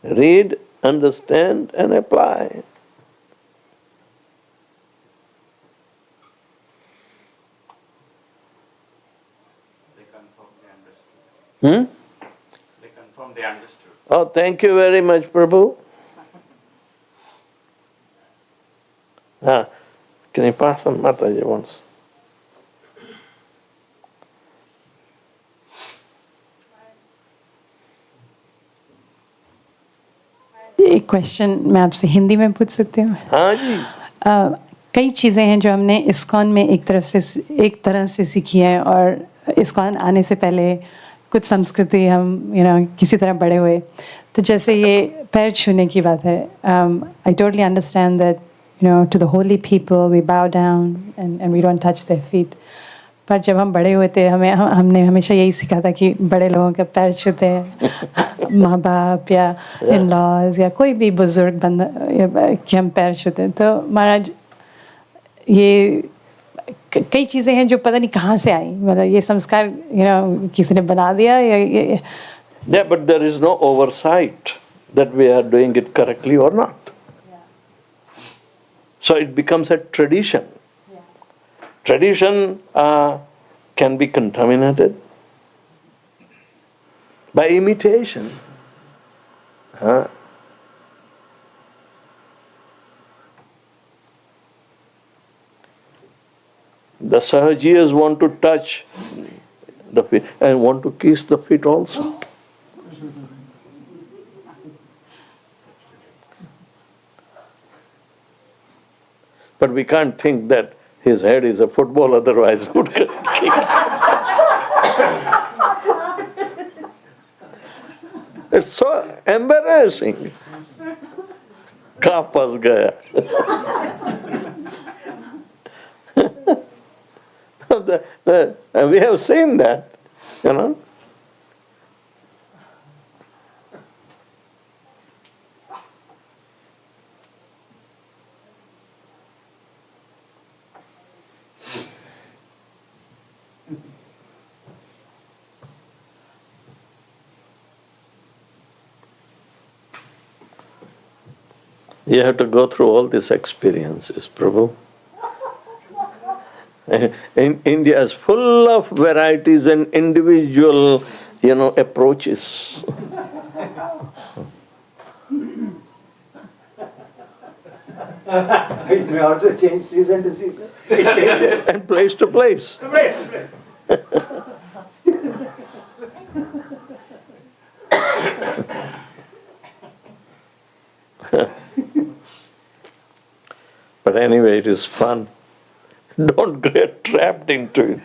Read, understand and apply. They confirmed they understood. Oh, thank you very much, Prabhu. Can you pass on Mataji once? एक question मैं आपसे हिंदी में पूछ सकती हूँ? हाँ जी. कई चीज़ें हैं जो हमने इस्कॉन में एक तरह से सीखी हैं, और इस्कॉन आने से पहले कुछ संस्कृति हम किसी तरह बड़े हुए. तो जैसे ये पैर छूने की बात है, I totally understand that to the holy people we bow down and we don't touch their feet. पर जब हम बड़े हुए थे हमने हमेशा यही सीखा था कि बड़े लोगों के पैर छूते हैं, माँ बाप या इन लॉज या कोई भी बुजुर्ग बंदा कि हम पैर छूते हैं. तो महाराज ये कई चीज़ें हैं जो पता नहीं कहाँ से आई, मतलब ये संस्कार किसी ने बना दिया या Yeah, but there is no oversight that we are doing it correctly or not. So it becomes a tradition. Tradition can be contaminated by imitation. The Sahajiyas want to touch the feet and want to kiss the feet also. But we can't think that his head is a football, otherwise would kick. It's so embarrassing. Kapas gaya. We have seen that, you know. You have to go through all these experiences, Prabhu. India is full of varieties and individual, approaches. It may also change season to season. And place to place. But anyway, it is fun. Don't get trapped into it.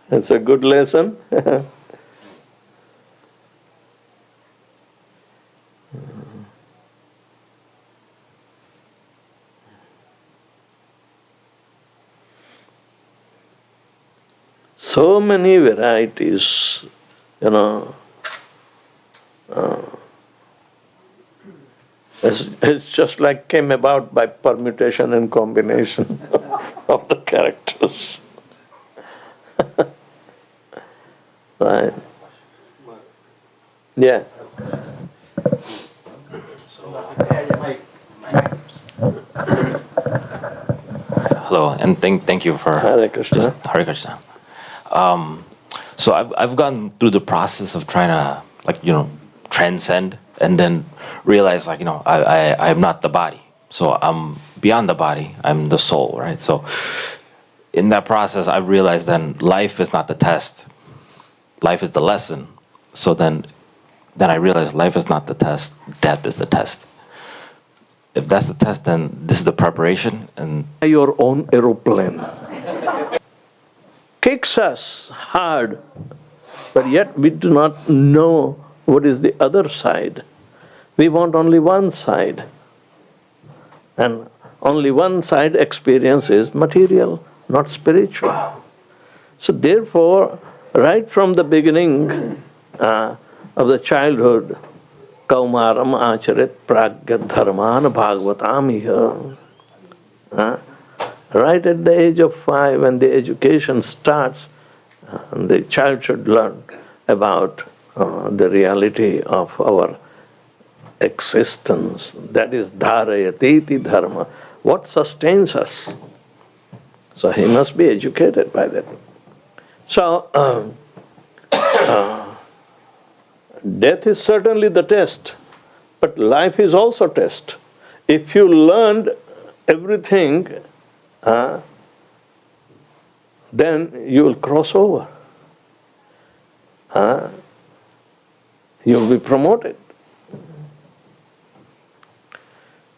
It's a good lesson. So many varieties, it's just like came about by permutation and combination of the characters. Right. Yeah. Hello, and thank you for Hare Krishna. Hare Krishna. So I've gone through the process of trying to transcend, and then realize I'm not the body. So I'm beyond the body. I'm the soul, right? So in that process, I realized then life is not the test. Life is the lesson. So then I realized life is not the test. Death is the test. If that's the test, then this is the preparation. And Your own aeroplane kicks us hard, but yet we do not know what is the other side. We want only one side. And only one side experience is material, not spiritual. So therefore, right from the beginning of the childhood, Kaumaram acharit pragya dharman bhagavatam iha. Right at the age of 5, when the education starts, the child should learn about the reality of our existence. That is dharayati dharma. What sustains us? So he must be educated by that. So death is certainly the test, but life is also test. If you learned everything, then you will cross over. You will be promoted.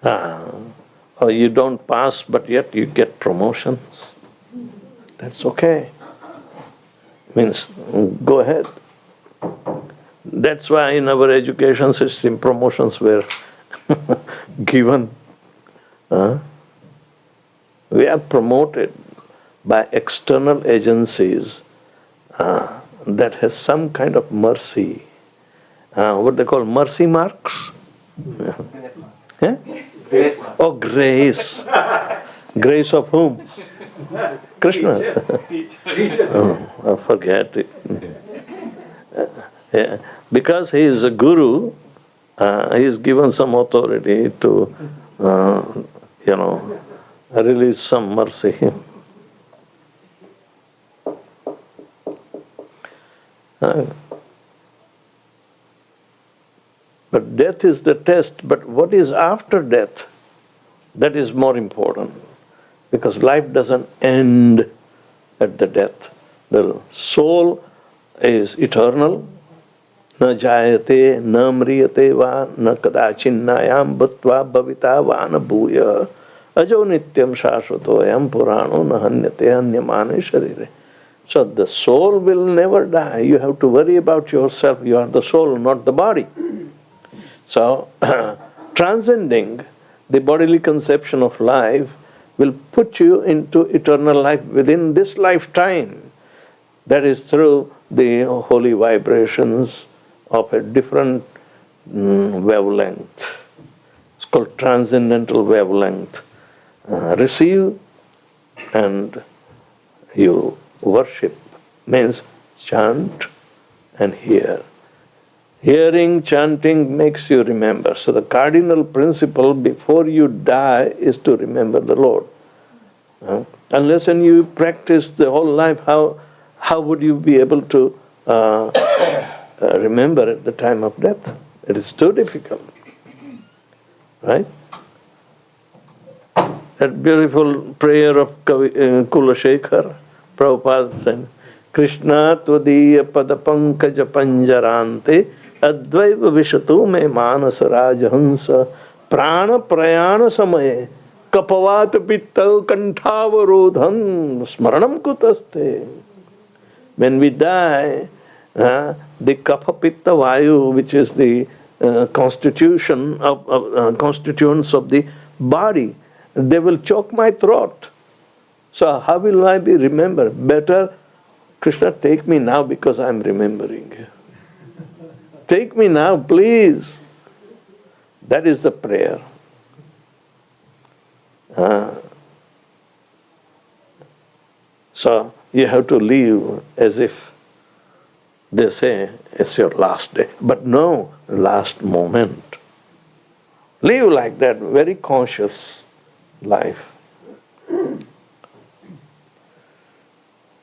Or you don't pass, but yet you get promotions. That's okay. Means, go ahead. That's why in our education system, promotions were given. We are promoted by external agencies that has some kind of mercy. What they call mercy marks? Yeah? Oh, grace. Grace of whom? Krishna. I forget it. Yeah. Because he is a guru, he is given some authority to, release some mercy. But death is the test, but what is after death? That is more important. Because life doesn't end at the death. The soul is eternal. Na jayate, na mriyate va, na kadachinnayam bhutva bhavita va na bhuya. Ajo nityam shashvatoyam purano na hanyate hanyamane sharire. So the soul will never die. You have to worry about yourself. You are the soul, not the body. So transcending the bodily conception of life will put you into eternal life within this lifetime. That is through the holy vibrations of a different wavelength. It's called transcendental wavelength. Receive and you worship, means chant and hear. Hearing, chanting makes you remember. So the cardinal principle before you die is to remember the Lord. Unless and you practice the whole life, how would you be able to remember at the time of death? It is too difficult. Right? That beautiful prayer of Kulashekar, Prabhupada said, Krishna tvadiya padapankaja panjarante advaiva vishatu me manasa rajahansa prana prayana samaye kapavat pitta kantavarodhan smaranam kutaste. When we die, the kapha pitta vayu, which is the constituents of the body, they will choke my throat. So how will I be remembered? Better, Krishna, take me now because I am remembering you. Take me now, please. That is the prayer. So you have to live as if they say it's your last day. But no, last moment. Live like that, very conscious life.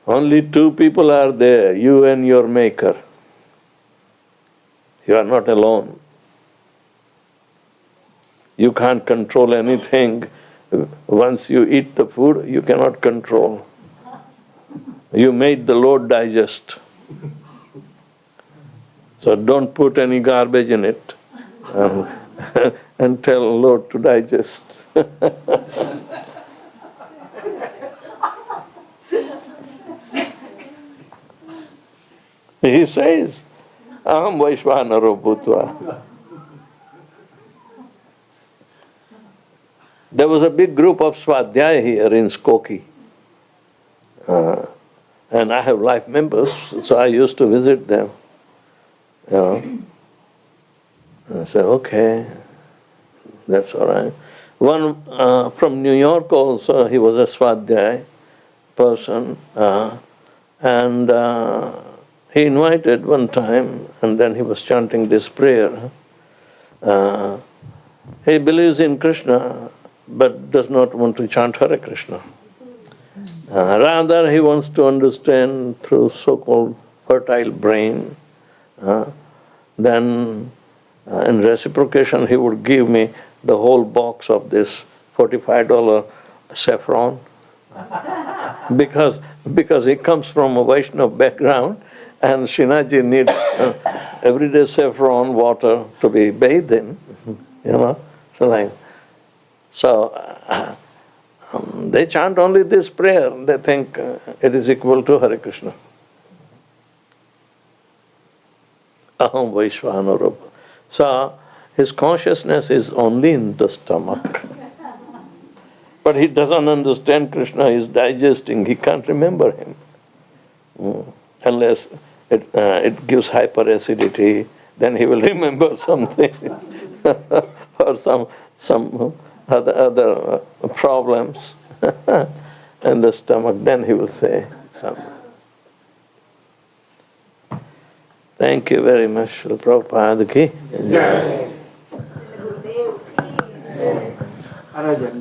Only two people are there, you and your maker. You are not alone. You can't control anything. Once you eat the food, you cannot control. You made the Lord digest. So don't put any garbage in it and tell Lord to digest. He says, Aham Vaishvanaro Bhutva. There was a big group of Swadhyaya here in Skokie. And I have life members, so I used to visit them. And I said, okay, that's all right. One from New York also, he was a Swadhyaya person, and he invited one time, and then he was chanting this prayer. He believes in Krishna, but does not want to chant Hare Krishna. Rather, he wants to understand through so-called fertile brain. Then, in reciprocation, he would give me the whole box of this $45 saffron. Because he comes from a Vaishnava background, and Shinaji needs everyday saffron water to be bathed in, So they chant only this prayer. They think it is equal to Hare Krishna. Aham Vaishvanara. So his consciousness is only in the stomach. But he doesn't understand Krishna is digesting. He can't remember him. Unless it gives hyperacidity, then he will remember something. Or some other problems in the stomach, then he will say something. Thank you very much, Srila Prabhupada ki. Maharaj,